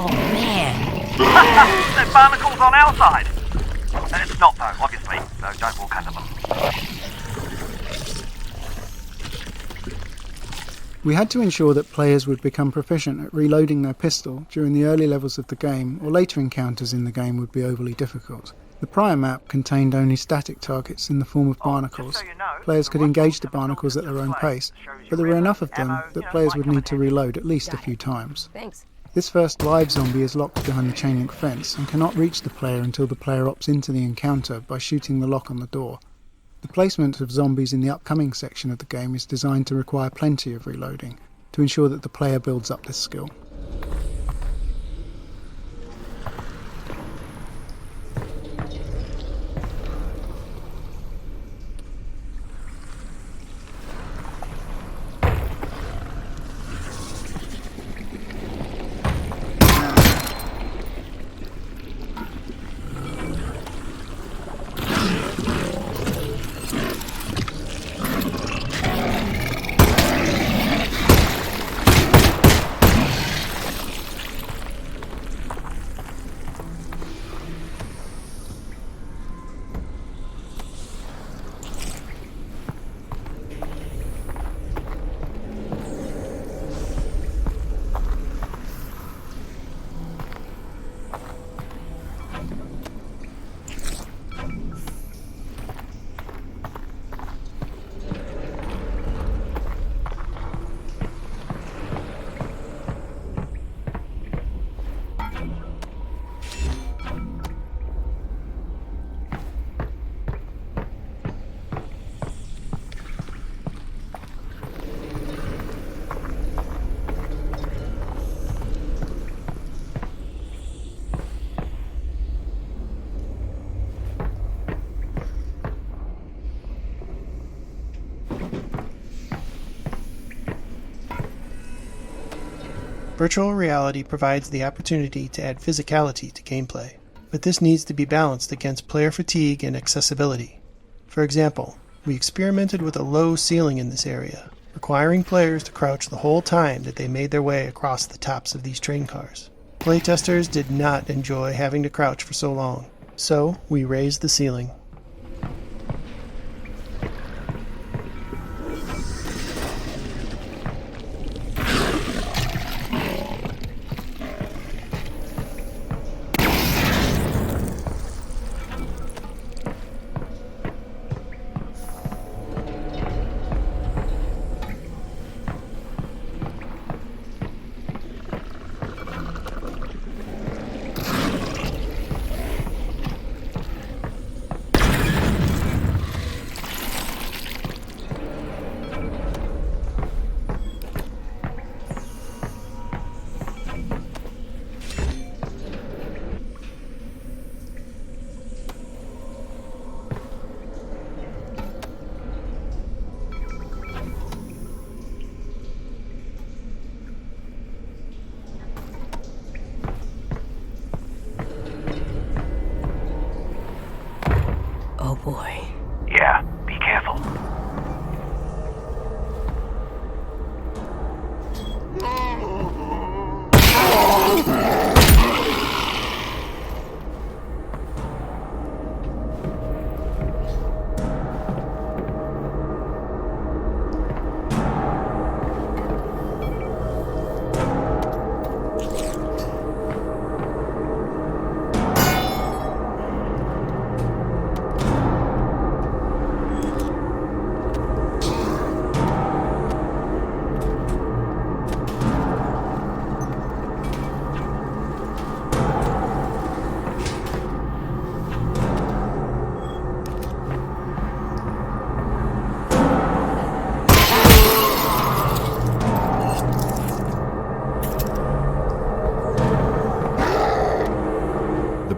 Oh man! The barnacles on our side! And it's not though, obviously, so don't walk under them. We had to ensure that players would become proficient at reloading their pistol during the early levels of the game, or later encounters in the game would be overly difficult. The prior map contained only static targets in the form of barnacles. Players could engage the barnacles at their own pace, but there were enough of them that players would need to reload at least a few times. This first live zombie is locked behind the chain link fence and cannot reach the player until the player opts into the encounter by shooting the lock on the door. The placement of zombies in the upcoming section of the game is designed to require plenty of reloading, to ensure that the player builds up this skill. Virtual reality provides the opportunity to add physicality to gameplay, but this needs to be balanced against player fatigue and accessibility. For example, we experimented with a low ceiling in this area, requiring players to crouch the whole time that they made their way across the tops of these train cars. Playtesters did not enjoy having to crouch for so long, so we raised the ceiling.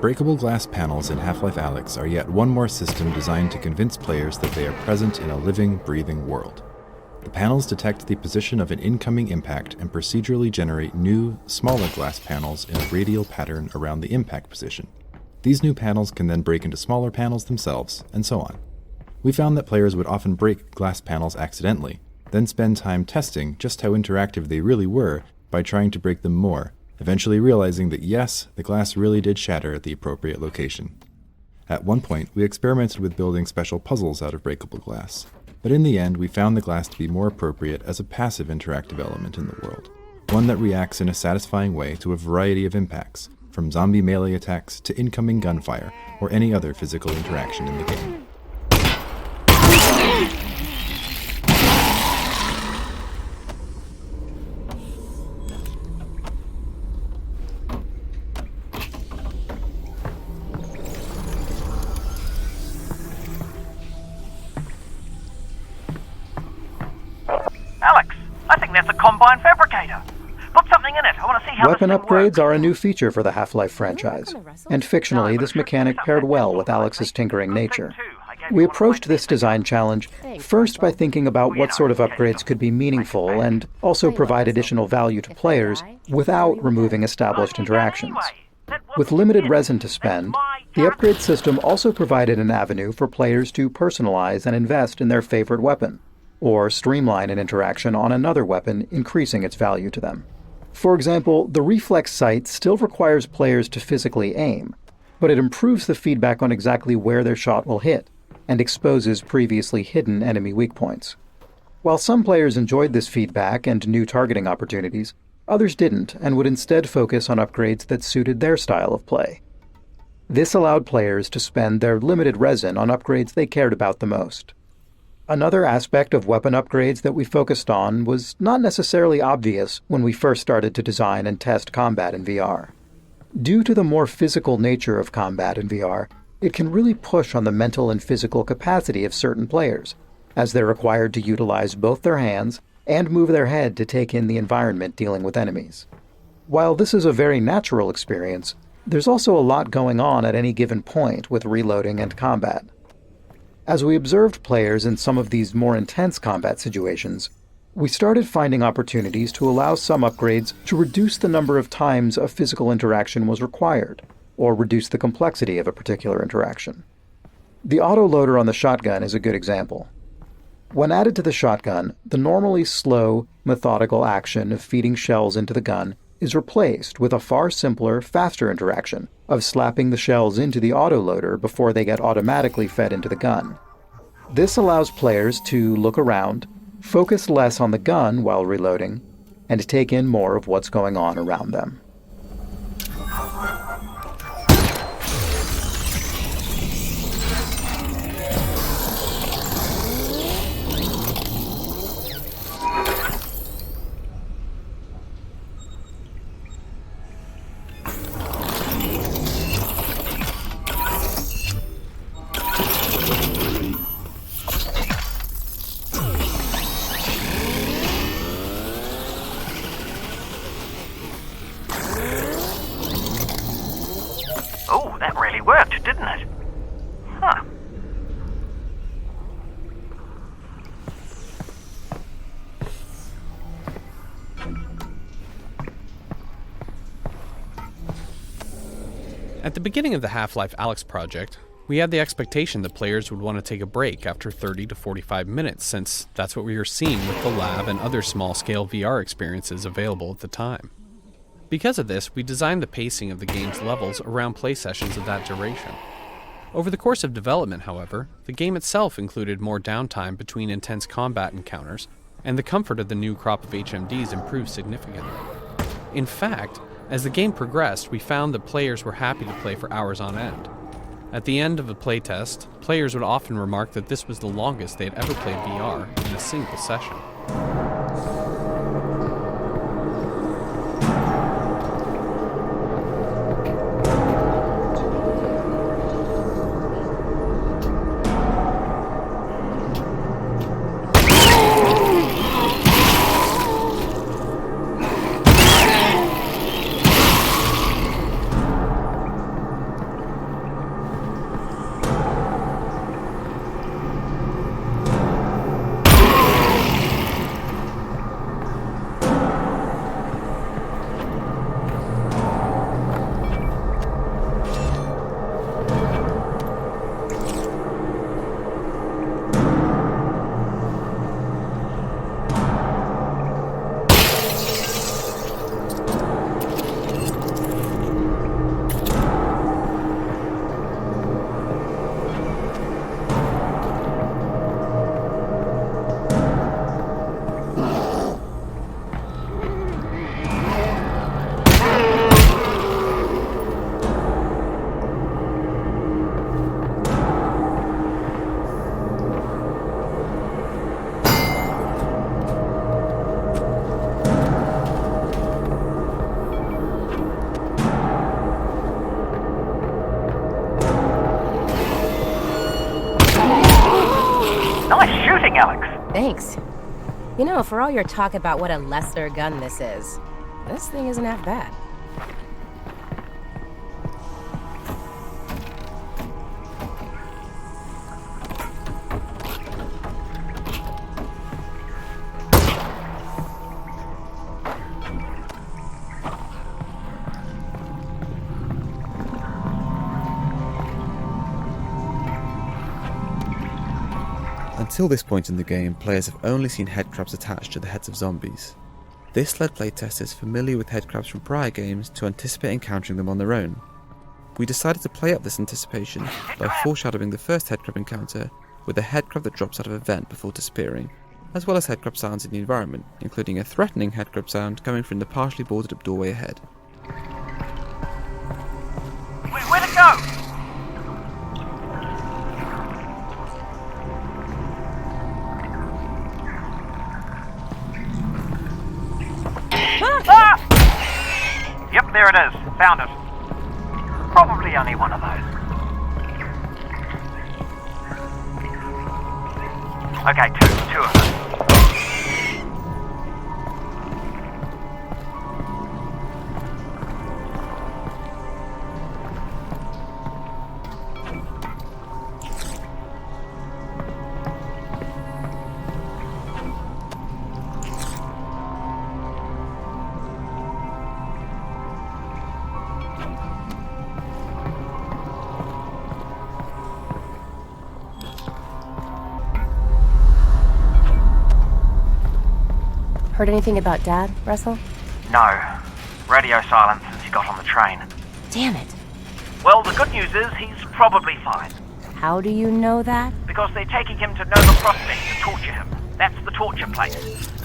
Breakable glass panels in Half-Life Alyx are yet one more system designed to convince players that they are present in a living, breathing world. The panels detect the position of an incoming impact and procedurally generate new, smaller glass panels in a radial pattern around the impact position. These new panels can then break into smaller panels themselves, and so on. We found that players would often break glass panels accidentally, then spend time testing just how interactive they really were by trying to break them more, eventually realizing that yes, the glass really did shatter at the appropriate location. At one point, we experimented with building special puzzles out of breakable glass, but in the end we found the glass to be more appropriate as a passive interactive element in the world, one that reacts in a satisfying way to a variety of impacts, from zombie melee attacks to incoming gunfire or any other physical interaction in the game. Alyx, I think that's a combine fabricator. Put something in it. I want to see how Weapon this thing upgrades works. are a new feature for the Half-Life franchise, and fictionally this mechanic paired well with Alyx's tinkering nature. We approached this design challenge first by thinking about what sort of upgrades could be meaningful and also provide additional value to players without removing established interactions. With limited resin to spend, the upgrade system also provided an avenue for players to personalize and invest in their favorite weapon, or streamline an interaction on another weapon, increasing its value to them. For example, the reflex sight still requires players to physically aim, but it improves the feedback on exactly where their shot will hit, and exposes previously hidden enemy weak points. While some players enjoyed this feedback and new targeting opportunities, others didn't and would instead focus on upgrades that suited their style of play. This allowed players to spend their limited resin on upgrades they cared about the most. Another aspect of weapon upgrades that we focused on was not necessarily obvious when we first started to design and test combat in VR. Due to the more physical nature of combat in VR, it can really push on the mental and physical capacity of certain players, as they're required to utilize both their hands and move their head to take in the environment dealing with enemies. While this is a very natural experience, there's also a lot going on at any given point with reloading and combat. As we observed players in some of these more intense combat situations, we started finding opportunities to allow some upgrades to reduce the number of times a physical interaction was required, or reduce the complexity of a particular interaction. The autoloader on the shotgun is a good example. When added to the shotgun, the normally slow, methodical action of feeding shells into the gun is replaced with a far simpler, faster interaction of slapping the shells into the autoloader before they get automatically fed into the gun. This allows players to look around, focus less on the gun while reloading, and take in more of what's going on around them. Oh, that really worked, didn't it? Huh. At the beginning of the Half-Life Alyx project, we had the expectation that players would want to take a break after 30 to 45 minutes, since that's what we were seeing with the lab and other small-scale VR experiences available at the time. Because of this, we designed the pacing of the game's levels around play sessions of that duration. Over the course of development, however, the game itself included more downtime between intense combat encounters, and the comfort of the new crop of HMDs improved significantly. In fact, as the game progressed, we found that players were happy to play for hours on end. At the end of a playtest, players would often remark that this was the longest they had ever played VR in a single session. Alyx. Thanks. You know, for all your talk about what a lesser gun this thing isn't half bad. Until this point in the game, players have only seen headcrabs attached to the heads of zombies. This led playtesters familiar with headcrabs from prior games to anticipate encountering them on their own. We decided to play up this anticipation by foreshadowing the first headcrab encounter with a headcrab that drops out of a vent before disappearing, as well as headcrab sounds in the environment, including a threatening headcrab sound coming from the partially boarded up doorway ahead. Where'd it go? Ah! Yep, there it is. Found it. Probably only one of those. Okay, two of them. Heard anything about Dad, Russell? No. Radio silence since he got on the train. Damn it. Well, the good news is he's probably fine. How do you know that? Because they're taking him to Nova Prospect to torture him. That's the torture place.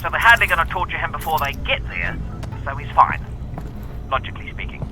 So they're hardly going to torture him before they get there, so he's fine. Logically speaking.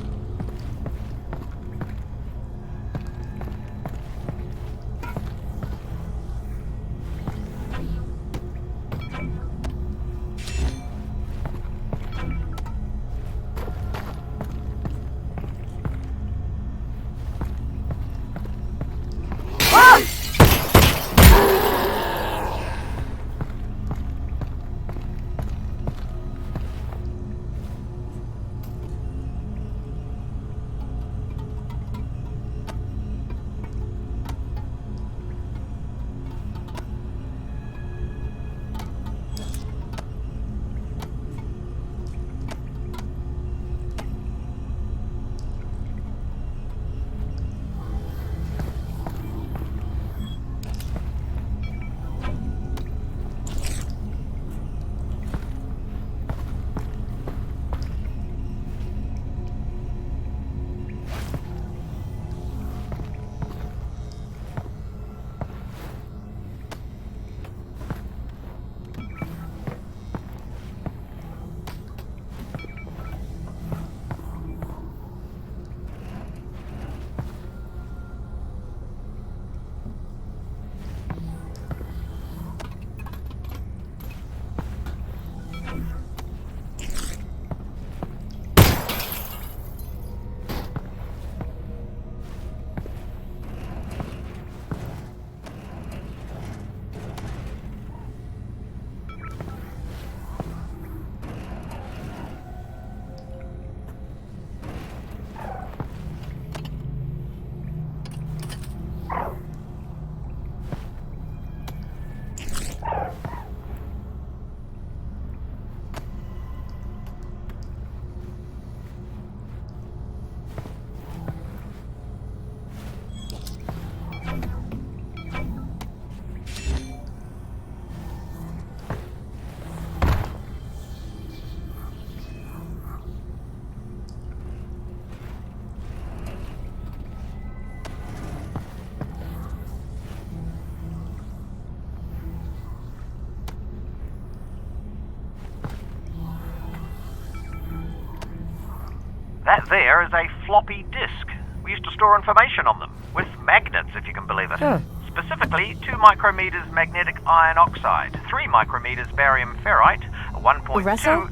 That there is a floppy disk. We used to store information on them, with magnets, if you can believe it. Huh. Specifically, 2 micrometers magnetic iron oxide, 3 micrometers barium ferrite, 1.2... Russell?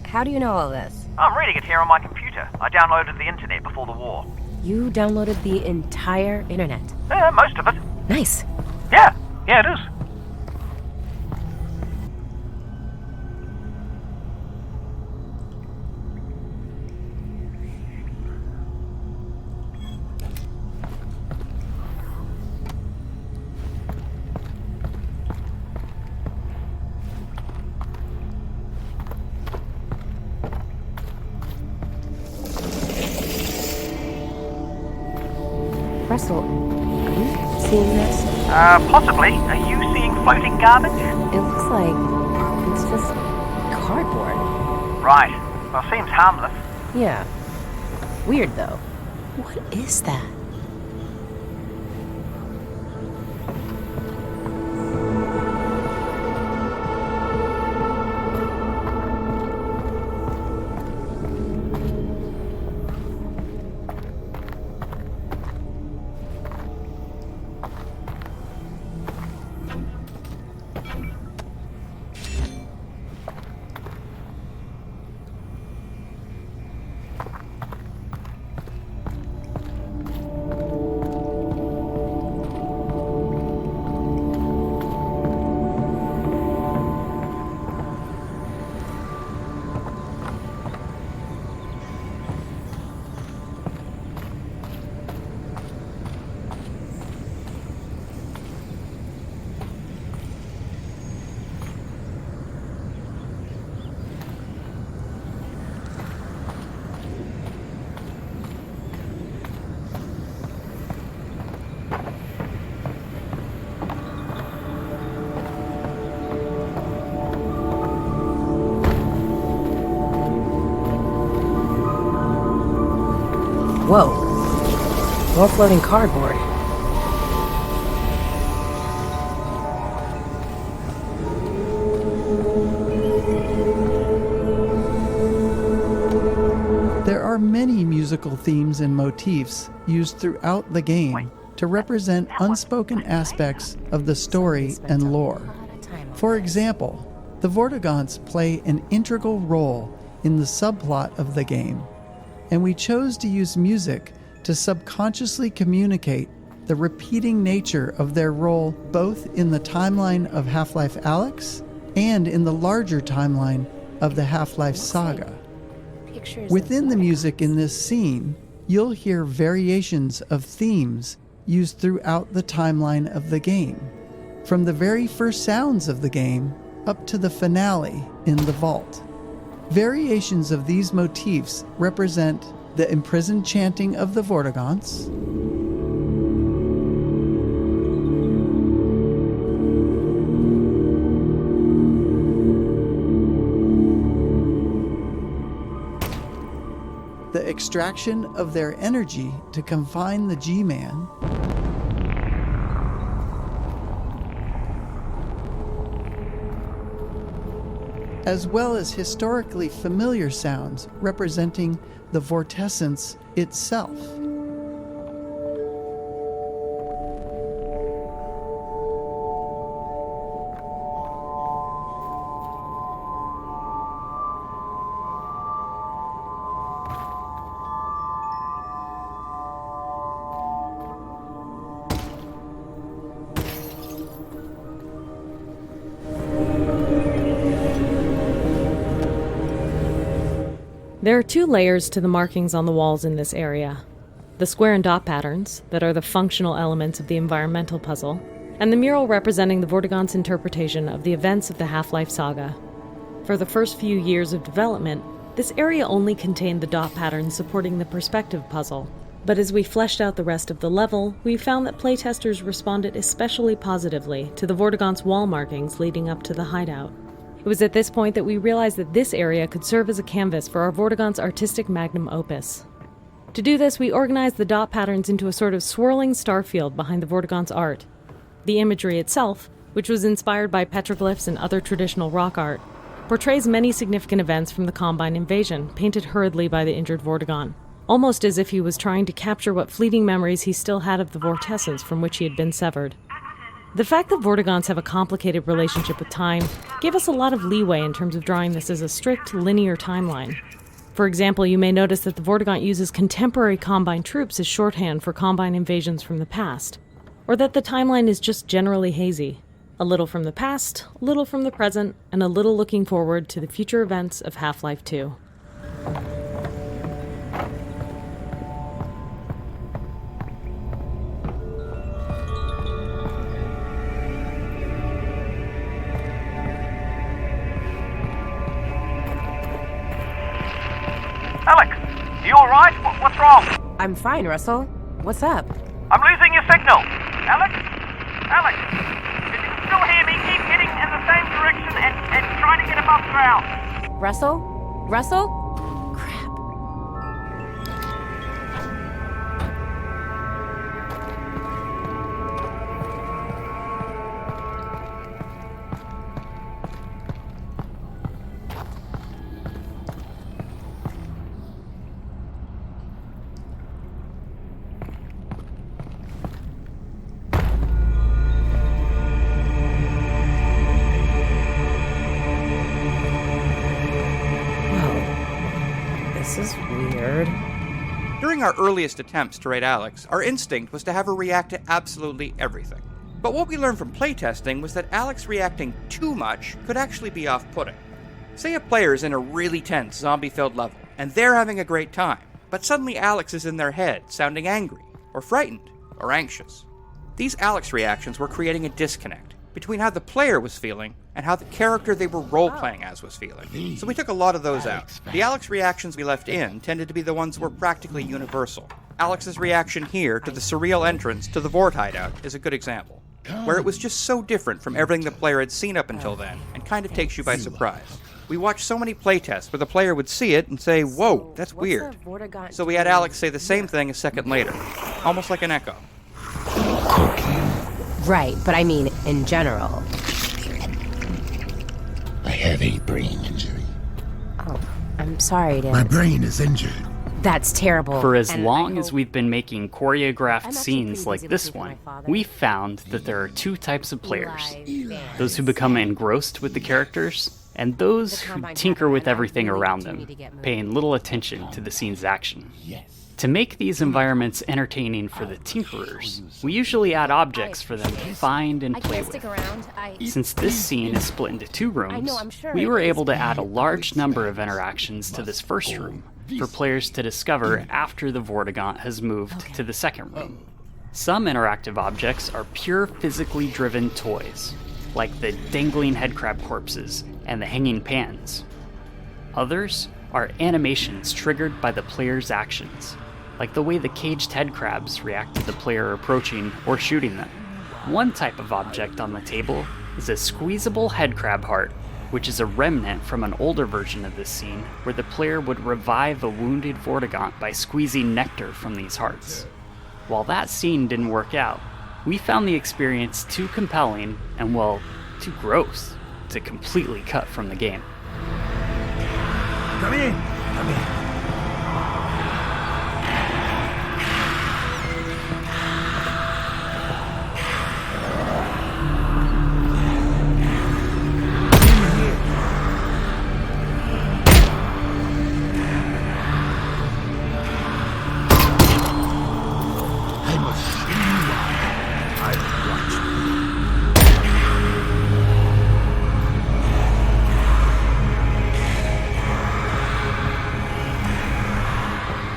How do you know all this? I'm reading it here on my computer. I downloaded the internet before the war. You downloaded the entire internet. Most of it. Nice. Yeah, it is. Russell, are you seeing this? Possibly. Are you seeing floating garbage? It looks like it's just cardboard. Right. Well, seems harmless. Yeah. Weird, though. What is that? Whoa. More floating cardboard. There are many musical themes and motifs used throughout the game to represent unspoken aspects of the story and lore. For example, the Vortigaunts play an integral role in the subplot of the game, and we chose to use music to subconsciously communicate the repeating nature of their role both in the timeline of Half-Life Alyx and in the larger timeline of the Half-Life saga. Within the music in this scene, you'll hear variations of themes used throughout the timeline of the game, from the very first sounds of the game up to the finale in the vault. Variations of these motifs represent the imprisoned chanting of the Vortigaunts, the extraction of their energy to confine the G-Man, as well as historically familiar sounds representing the vortessence itself. There are 2 layers to the markings on the walls in this area. The square and dot patterns, that are the functional elements of the environmental puzzle, and the mural representing the Vortigaunts' interpretation of the events of the Half-Life saga. For the first few years of development, this area only contained the dot patterns supporting the perspective puzzle. But as we fleshed out the rest of the level, we found that playtesters responded especially positively to the Vortigaunts' wall markings leading up to the hideout. It was at this point that we realized that this area could serve as a canvas for our Vortigaunts' artistic magnum opus. To do this, we organized the dot patterns into a sort of swirling starfield behind the Vortigaunts' art. The imagery itself, which was inspired by petroglyphs and other traditional rock art, portrays many significant events from the Combine invasion, painted hurriedly by the injured Vortigaunt, almost as if he was trying to capture what fleeting memories he still had of the vortessence from which he had been severed. The fact that Vortigaunts have a complicated relationship with time gave us a lot of leeway in terms of drawing this as a strict, linear timeline. For example, you may notice that the Vortigaunt uses contemporary Combine troops as shorthand for Combine invasions from the past, or that the timeline is just generally hazy. A little from the past, a little from the present, and a little looking forward to the future events of Half-Life 2. Alyx, you alright? What's wrong? I'm fine, Russell. What's up? I'm losing your signal. Alyx? Alyx? If you can still hear me, keep heading in the same direction and try to get above ground. Russell? Russell? This is weird. During our earliest attempts to raid Alyx, our instinct was to have her react to absolutely everything. But what we learned from playtesting was that Alyx reacting too much could actually be off-putting. Say a player's in a really tense, zombie-filled level, and they're having a great time, but suddenly Alyx is in their head, sounding angry, or frightened, or anxious. These Alyx reactions were creating a disconnect between how the player was feeling and how the character they were role-playing as was feeling. So we took a lot of those out. The Alyx reactions we left in tended to be the ones that were practically universal. Alyx's reaction here to the surreal entrance to the Vort hideout is a good example, where it was just so different from everything the player had seen up until then, and kind of takes you by surprise. We watched so many playtests where the player would see it and say, "Whoa, that's weird." So we had Alyx say the same thing a second later, almost like an echo. Right, but I mean, in general. I have a brain injury. Oh, I'm sorry to... My brain is injured. That's terrible. For as long as we've been making choreographed scenes like this one, we've found that there are two types of players. Those who become engrossed with the characters, and those who tinker with everything around them, paying little attention to the scene's action. To make these environments entertaining for the tinkerers, we usually add objects for them to find and play with. Since this scene is split into two rooms, we were able to add a large number of interactions to this first room for players to discover after the Vortigaunt has moved to the second room. Some interactive objects are pure physically driven toys, like the dangling headcrab corpses and the hanging pans. Others are animations triggered by the player's actions, like the way the caged headcrabs react to the player approaching or shooting them. One type of object on the table is a squeezable headcrab heart, which is a remnant from an older version of this scene where the player would revive a wounded Vortigaunt by squeezing nectar from these hearts. While that scene didn't work out, we found the experience too compelling and, well, too gross to completely cut from the game. Come in! Come in!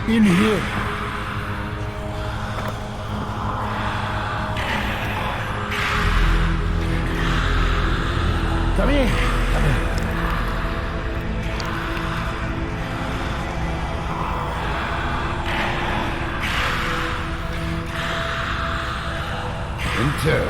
In here. Come in. Come in. Enter.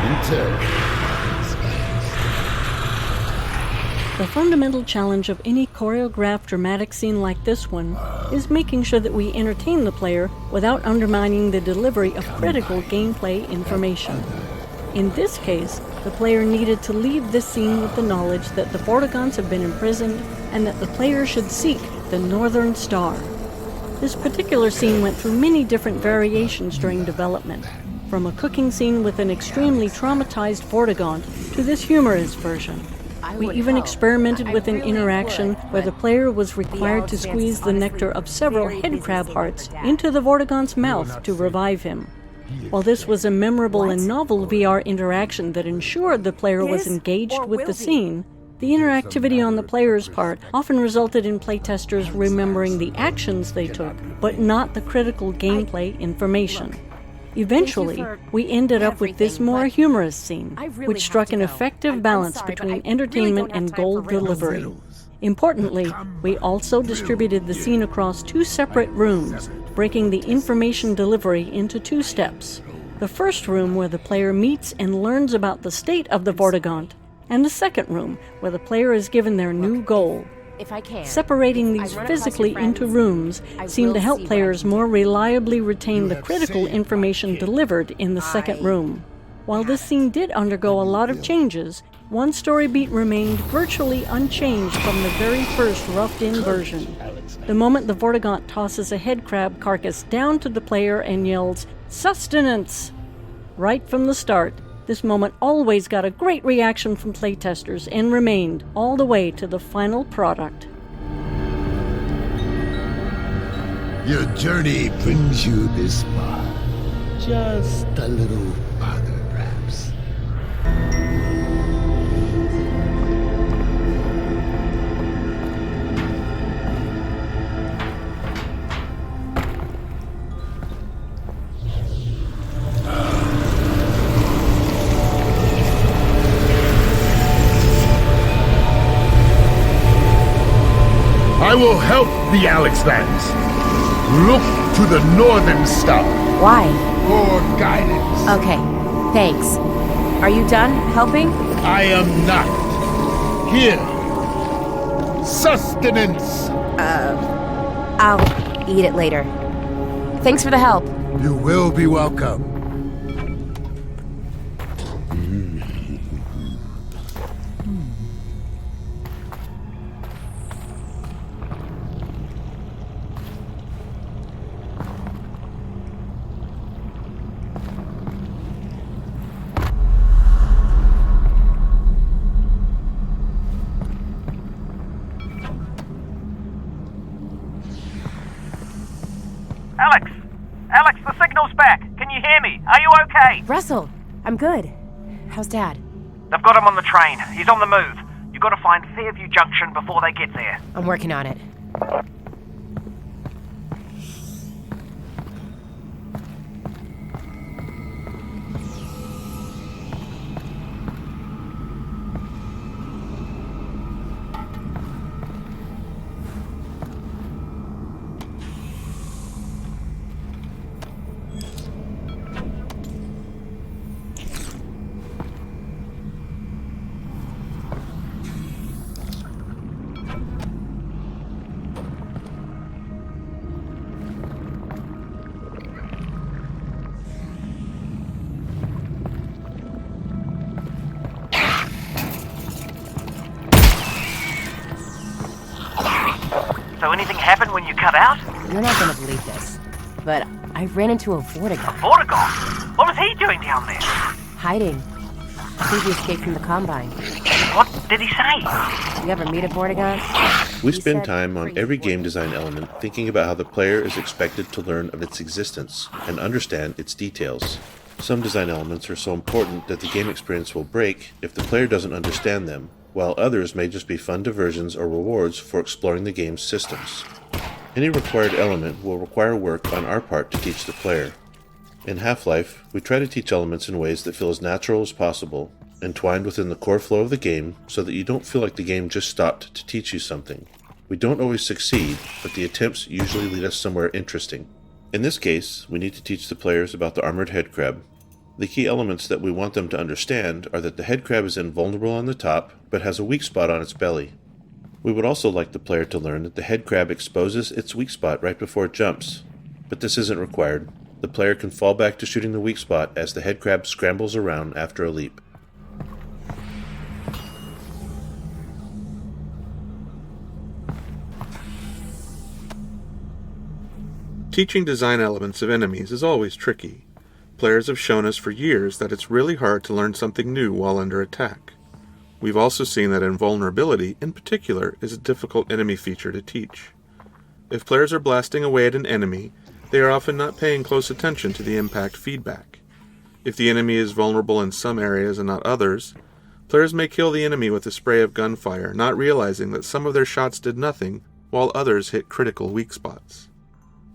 Enter. The fundamental challenge of any choreographed dramatic scene like this one is making sure that we entertain the player without undermining the delivery of critical gameplay information. In this case, the player needed to leave this scene with the knowledge that the Vortigaunts have been imprisoned and that the player should seek the Northern Star. This particular scene went through many different variations during development, from a cooking scene with an extremely traumatized Vortigaunt to this humorous version. We even experimented with an interaction where the player was required to squeeze the nectar of several headcrab hearts into the Vortigaunt's mouth to revive him. While this was a memorable and novel VR interaction that ensured the player was engaged with the scene, the interactivity on the player's part often resulted in playtesters remembering the actions they took, but not the critical gameplay information. Eventually, we ended up with this more humorous scene, which struck an effective balance between entertainment and goal delivery. Importantly, we also distributed the scene across 2 separate rooms, breaking the information delivery into 2 steps. The first room where the player meets and learns about the state of the Vortigaunt, and the second room where the player is given their new goal. Separating these physically into rooms seemed to help players more reliably retain the critical information delivered in the second room. While this scene did undergo a lot of changes, one story beat remained virtually unchanged from the very first roughed-in version. The moment the Vortigaunt tosses a headcrab carcass down to the player and yells, "Sustenance!" Right from the start, this moment always got a great reaction from playtesters and remained all the way to the final product. Your journey brings you this far. Just a little farther, perhaps. I will help the Alyx Vance. Look to the Northern Star. Why? For guidance. Okay, thanks. Are you done helping? I am not. Here. Sustenance. I'll eat it later. Thanks for the help. You will be welcome. Alyx, the signal's back. Can you hear me? Are you okay? Russell, I'm good. How's Dad? They've got him on the train. He's on the move. You've got to find Fairview Junction before they get there. I'm working on it. So anything happened when you cut out? You're not gonna believe this, but I ran into a Vortigaunt. Vortigaunt? What was he doing down there? Hiding. I think he escaped from the Combine. What did he say? You ever meet a Vortigaunt? We spend time on every game design element thinking about how the player is expected to learn of its existence and understand its details. Some design elements are so important that the game experience will break if the player doesn't understand them, while others may just be fun diversions or rewards for exploring the game's systems. Any required element will require work on our part to teach the player. In Half-Life, we try to teach elements in ways that feel as natural as possible, entwined within the core flow of the game so that you don't feel like the game just stopped to teach you something. We don't always succeed, but the attempts usually lead us somewhere interesting. In this case, we need to teach the players about the armored headcrab. The key elements that we want them to understand are that the head crab is invulnerable on the top, but has a weak spot on its belly. We would also like the player to learn that the head crab exposes its weak spot right before it jumps, but this isn't required. The player can fall back to shooting the weak spot as the head crab scrambles around after a leap. Teaching design elements of enemies is always tricky. Players have shown us for years that it's really hard to learn something new while under attack. We've also seen that invulnerability, in particular, is a difficult enemy feature to teach. If players are blasting away at an enemy, they are often not paying close attention to the impact feedback. If the enemy is vulnerable in some areas and not others, players may kill the enemy with a spray of gunfire, not realizing that some of their shots did nothing, while others hit critical weak spots.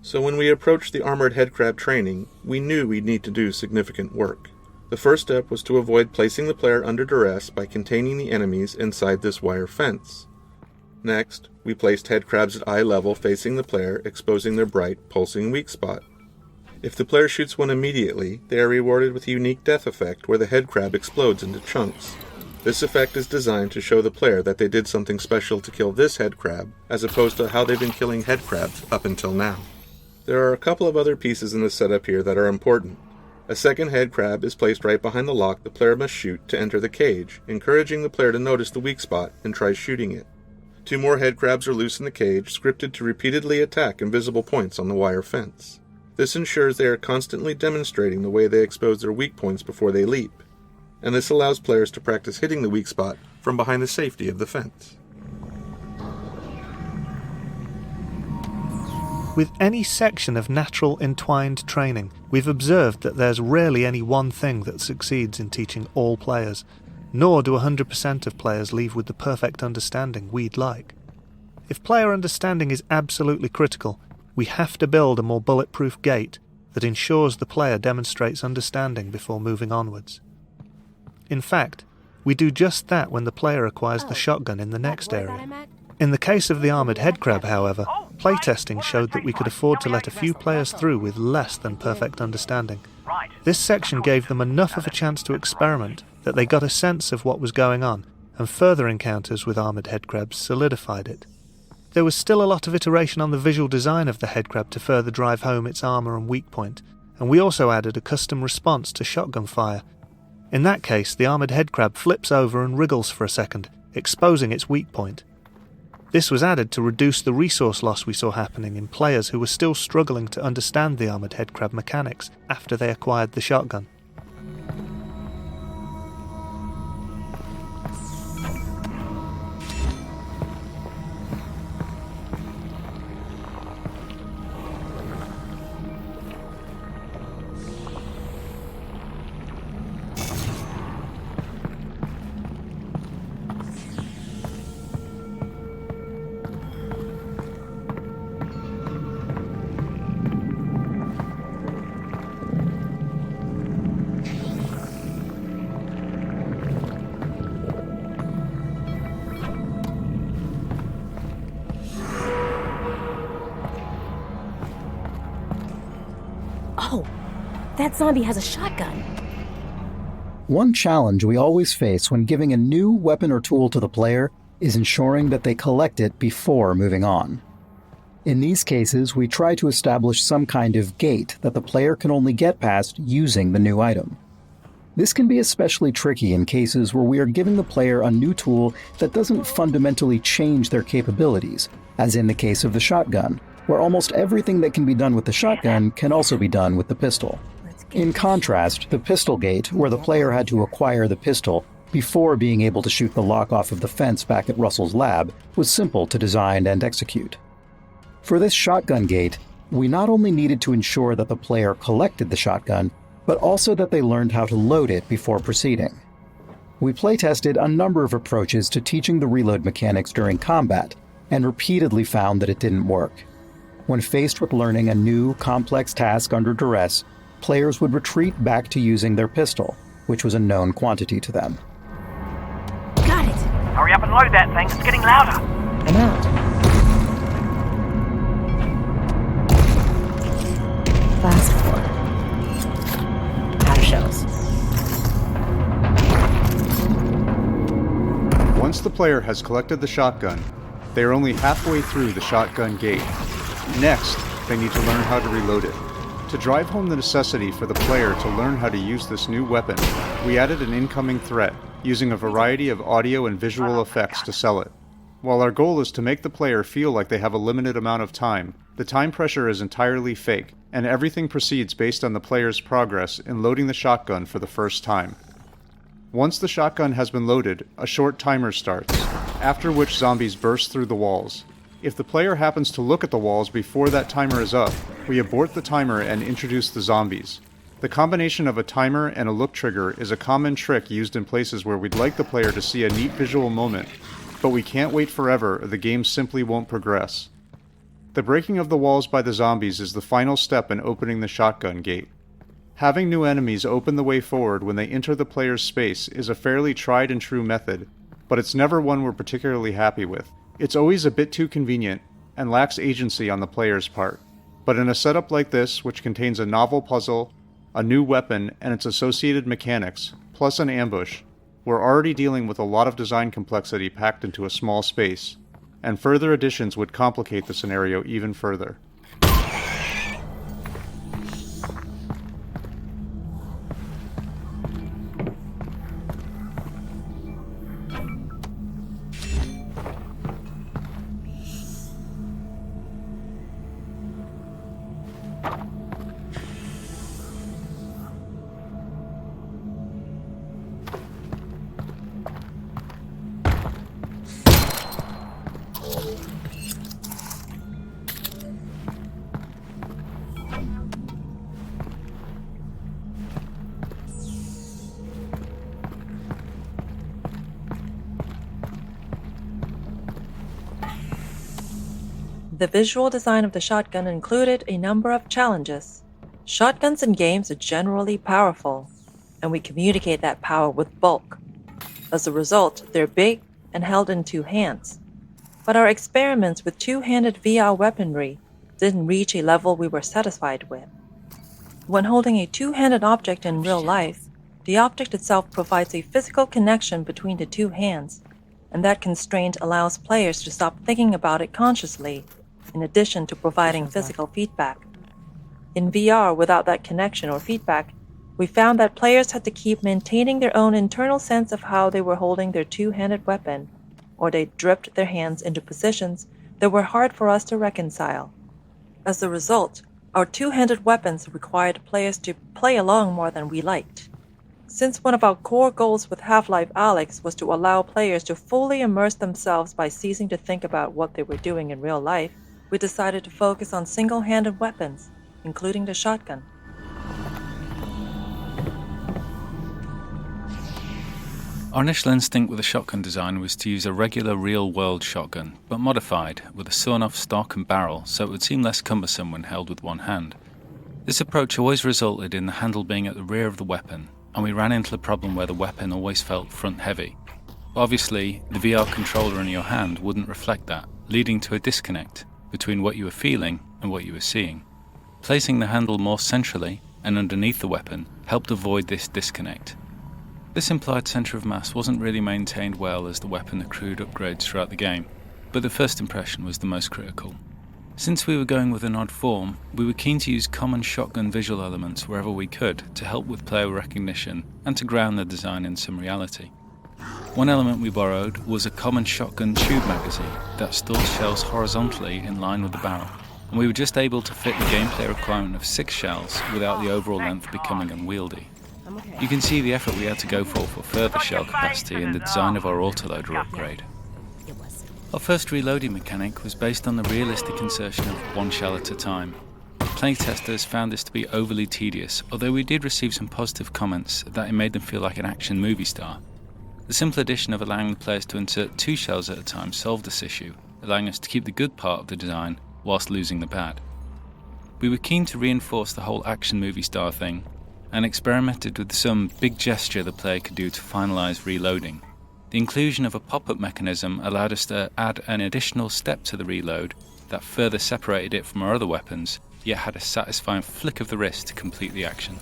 So when we approached the armored headcrab training, we knew we'd need to do significant work. The first step was to avoid placing the player under duress by containing the enemies inside this wire fence. Next, we placed headcrabs at eye level facing the player, exposing their bright, pulsing weak spot. If the player shoots one immediately, they are rewarded with a unique death effect where the headcrab explodes into chunks. This effect is designed to show the player that they did something special to kill this headcrab, as opposed to how they've been killing headcrabs up until now. There are a couple of other pieces in the setup here that are important. A second head crab is placed right behind the lock the player must shoot to enter the cage, encouraging the player to notice the weak spot and try shooting it. 2 more head crabs are loose in the cage, scripted to repeatedly attack invisible points on the wire fence. This ensures they are constantly demonstrating the way they expose their weak points before they leap, and this allows players to practice hitting the weak spot from behind the safety of the fence. With any section of natural entwined training, we've observed that there's rarely any one thing that succeeds in teaching all players, nor do 100% of players leave with the perfect understanding we'd like. If player understanding is absolutely critical, we have to build a more bulletproof gate that ensures the player demonstrates understanding before moving onwards. In fact, we do just that when the player acquires the shotgun in the next area. In the case of the armoured headcrab, however, playtesting showed that we could afford to let a few players through with less than perfect understanding. This section gave them enough of a chance to experiment that they got a sense of what was going on, and further encounters with armoured headcrabs solidified it. There was still a lot of iteration on the visual design of the headcrab to further drive home its armour and weak point, and we also added a custom response to shotgun fire. In that case, the armoured headcrab flips over and wriggles for a second, exposing its weak point. This was added to reduce the resource loss we saw happening in players who were still struggling to understand the armoured headcrab mechanics after they acquired the shotgun. Oh, that zombie has a shotgun. One challenge we always face when giving a new weapon or tool to the player is ensuring that they collect it before moving on. In these cases, we try to establish some kind of gate that the player can only get past using the new item. This can be especially tricky in cases where we are giving the player a new tool that doesn't fundamentally change their capabilities, as in the case of the shotgun, where almost everything that can be done with the shotgun can also be done with the pistol. In contrast, the pistol gate, where the player had to acquire the pistol before being able to shoot the lock off of the fence back at Russell's lab, was simple to design and execute. For this shotgun gate, we not only needed to ensure that the player collected the shotgun, but also that they learned how to load it before proceeding. We playtested a number of approaches to teaching the reload mechanics during combat, and repeatedly found that it didn't work. When faced with learning a new, complex task under duress, players would retreat back to using their pistol, which was a known quantity to them. Got it! Hurry up and load that thing, it's getting louder! I'm out. Last floor. Out of shells. the player has collected the shotgun, they are only halfway through the shotgun gate. Next, they need to learn how to reload it. To drive home the necessity for the player to learn how to use this new weapon, we added an incoming threat, using a variety of audio and visual effects to sell it. While our goal is to make the player feel like they have a limited amount of time, the time pressure is entirely fake, and everything proceeds based on the player's progress in loading the shotgun for the first time. Once the shotgun has been loaded, a short timer starts, after which zombies burst through the walls. If the player happens to look at the walls before that timer is up, we abort the timer and introduce the zombies. The combination of a timer and a look trigger is a common trick used in places where we'd like the player to see a neat visual moment, but we can't wait forever or the game simply won't progress. The breaking of the walls by the zombies is the final step in opening the shotgun gate. Having new enemies open the way forward when they enter the player's space is a fairly tried and true method, but it's never one we're particularly happy with. It's always a bit too convenient, and lacks agency on the player's part. But in a setup like this, which contains a novel puzzle, a new weapon, and its associated mechanics, plus an ambush, we're already dealing with a lot of design complexity packed into a small space, and further additions would complicate the scenario even further. The visual design of the shotgun included a number of challenges. Shotguns in games are generally powerful, and we communicate that power with bulk. As a result, they're big and held in two hands. But our experiments with two-handed VR weaponry didn't reach a level we were satisfied with. When holding a two-handed object in real life, the object itself provides a physical connection between the two hands, and that constraint allows players to stop thinking about it consciously, in addition to providing physical feedback. In VR, without that connection or feedback, we found that players had to keep maintaining their own internal sense of how they were holding their two-handed weapon, or they dripped their hands into positions that were hard for us to reconcile. As a result, our two-handed weapons required players to play along more than we liked. Since one of our core goals with Half-Life Alyx was to allow players to fully immerse themselves by ceasing to think about what they were doing in real life, we decided to focus on single-handed weapons, including the shotgun. Our initial instinct with the shotgun design was to use a regular real-world shotgun, but modified, with a sawn-off stock and barrel so it would seem less cumbersome when held with one hand. This approach always resulted in the handle being at the rear of the weapon, and we ran into the problem where the weapon always felt front-heavy. Obviously, the VR controller in your hand wouldn't reflect that, leading to a disconnect between what you were feeling and what you were seeing. Placing the handle more centrally and underneath the weapon helped avoid this disconnect. This implied centre of mass wasn't really maintained well as the weapon accrued upgrades throughout the game, but the first impression was the most critical. Since we were going with an odd form, we were keen to use common shotgun visual elements wherever we could to help with player recognition and to ground the design in some reality. One element we borrowed was a common shotgun tube magazine that stores shells horizontally in line with the barrel, and we were just able to fit the gameplay requirement of 6 shells without the overall length becoming unwieldy. You can see the effort we had to go for further shell capacity in the design of our autoloader upgrade. Our first reloading mechanic was based on the realistic insertion of 1 shell at a time. Playtesters found this to be overly tedious, although we did receive some positive comments that it made them feel like an action movie star. The simple addition of allowing the players to insert 2 shells at a time solved this issue, allowing us to keep the good part of the design whilst losing the bad. We were keen to reinforce the whole action movie star thing, and experimented with some big gesture the player could do to finalise reloading. The inclusion of a pop-up mechanism allowed us to add an additional step to the reload that further separated it from our other weapons, yet had a satisfying flick of the wrist to complete the action.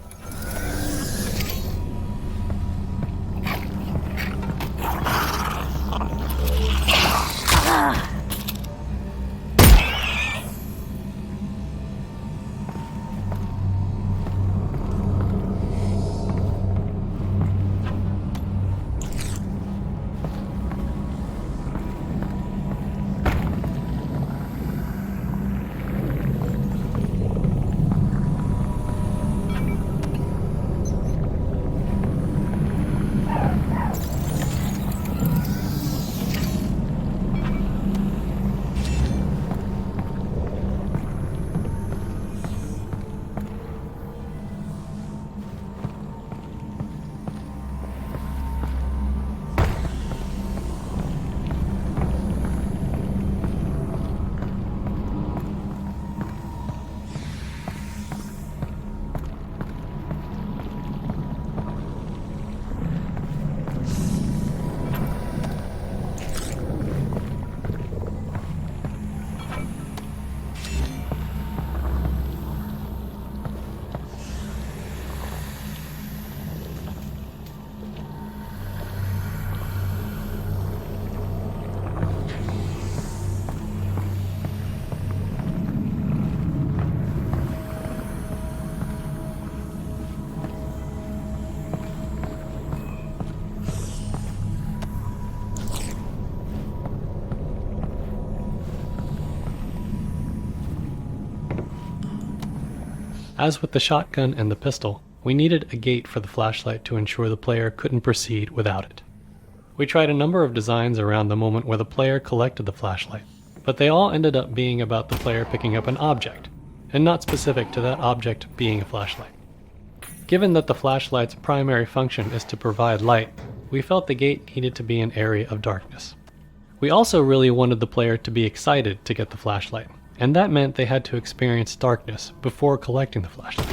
As with the shotgun and the pistol, we needed a gate for the flashlight to ensure the player couldn't proceed without it. We tried a number of designs around the moment where the player collected the flashlight, but they all ended up being about the player picking up an object, and not specific to that object being a flashlight. Given that the flashlight's primary function is to provide light, we felt the gate needed to be an area of darkness. We also really wanted the player to be excited to get the flashlight, and that meant they had to experience darkness before collecting the flashlight.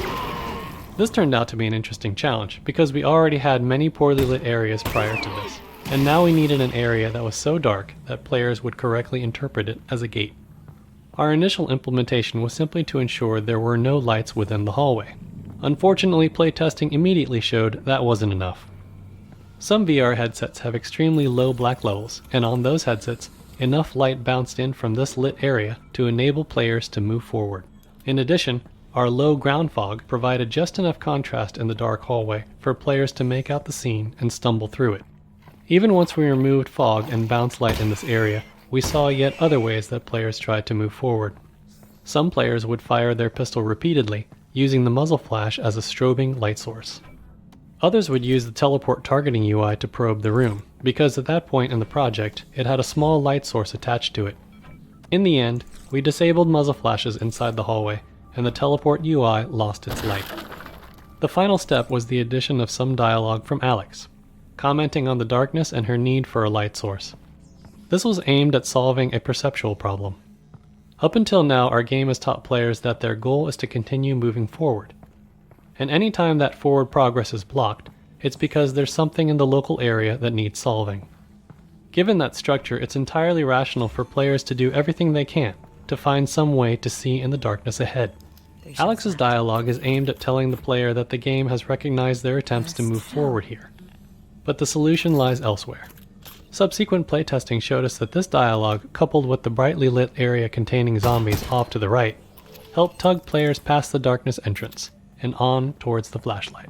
This turned out to be an interesting challenge, because we already had many poorly lit areas prior to this, and now we needed an area that was so dark that players would correctly interpret it as a gate. Our initial implementation was simply to ensure there were no lights within the hallway. Unfortunately, playtesting immediately showed that wasn't enough. Some VR headsets have extremely low black levels, and on those headsets, enough light bounced in from this lit area to enable players to move forward. In addition, our low ground fog provided just enough contrast in the dark hallway for players to make out the scene and stumble through it. Even once we removed fog and bounce light in this area, we saw yet other ways that players tried to move forward. Some players would fire their pistol repeatedly, using the muzzle flash as a strobing light source. Others would use the teleport targeting UI to probe the room, because at that point in the project, it had a small light source attached to it. In the end, we disabled muzzle flashes inside the hallway, and the teleport UI lost its light. The final step was the addition of some dialogue from Alyx, commenting on the darkness and her need for a light source. This was aimed at solving a perceptual problem. Up until now, our game has taught players that their goal is to continue moving forward. And any time that forward progress is blocked, it's because there's something in the local area that needs solving. Given that structure, it's entirely rational for players to do everything they can to find some way to see in the darkness ahead. Alyx's dialogue is aimed at telling the player that the game has recognized their attempts to move forward here, but the solution lies elsewhere. Subsequent playtesting showed us that this dialogue, coupled with the brightly lit area containing zombies off to the right, helped tug players past the darkness entrance and on towards the flashlight.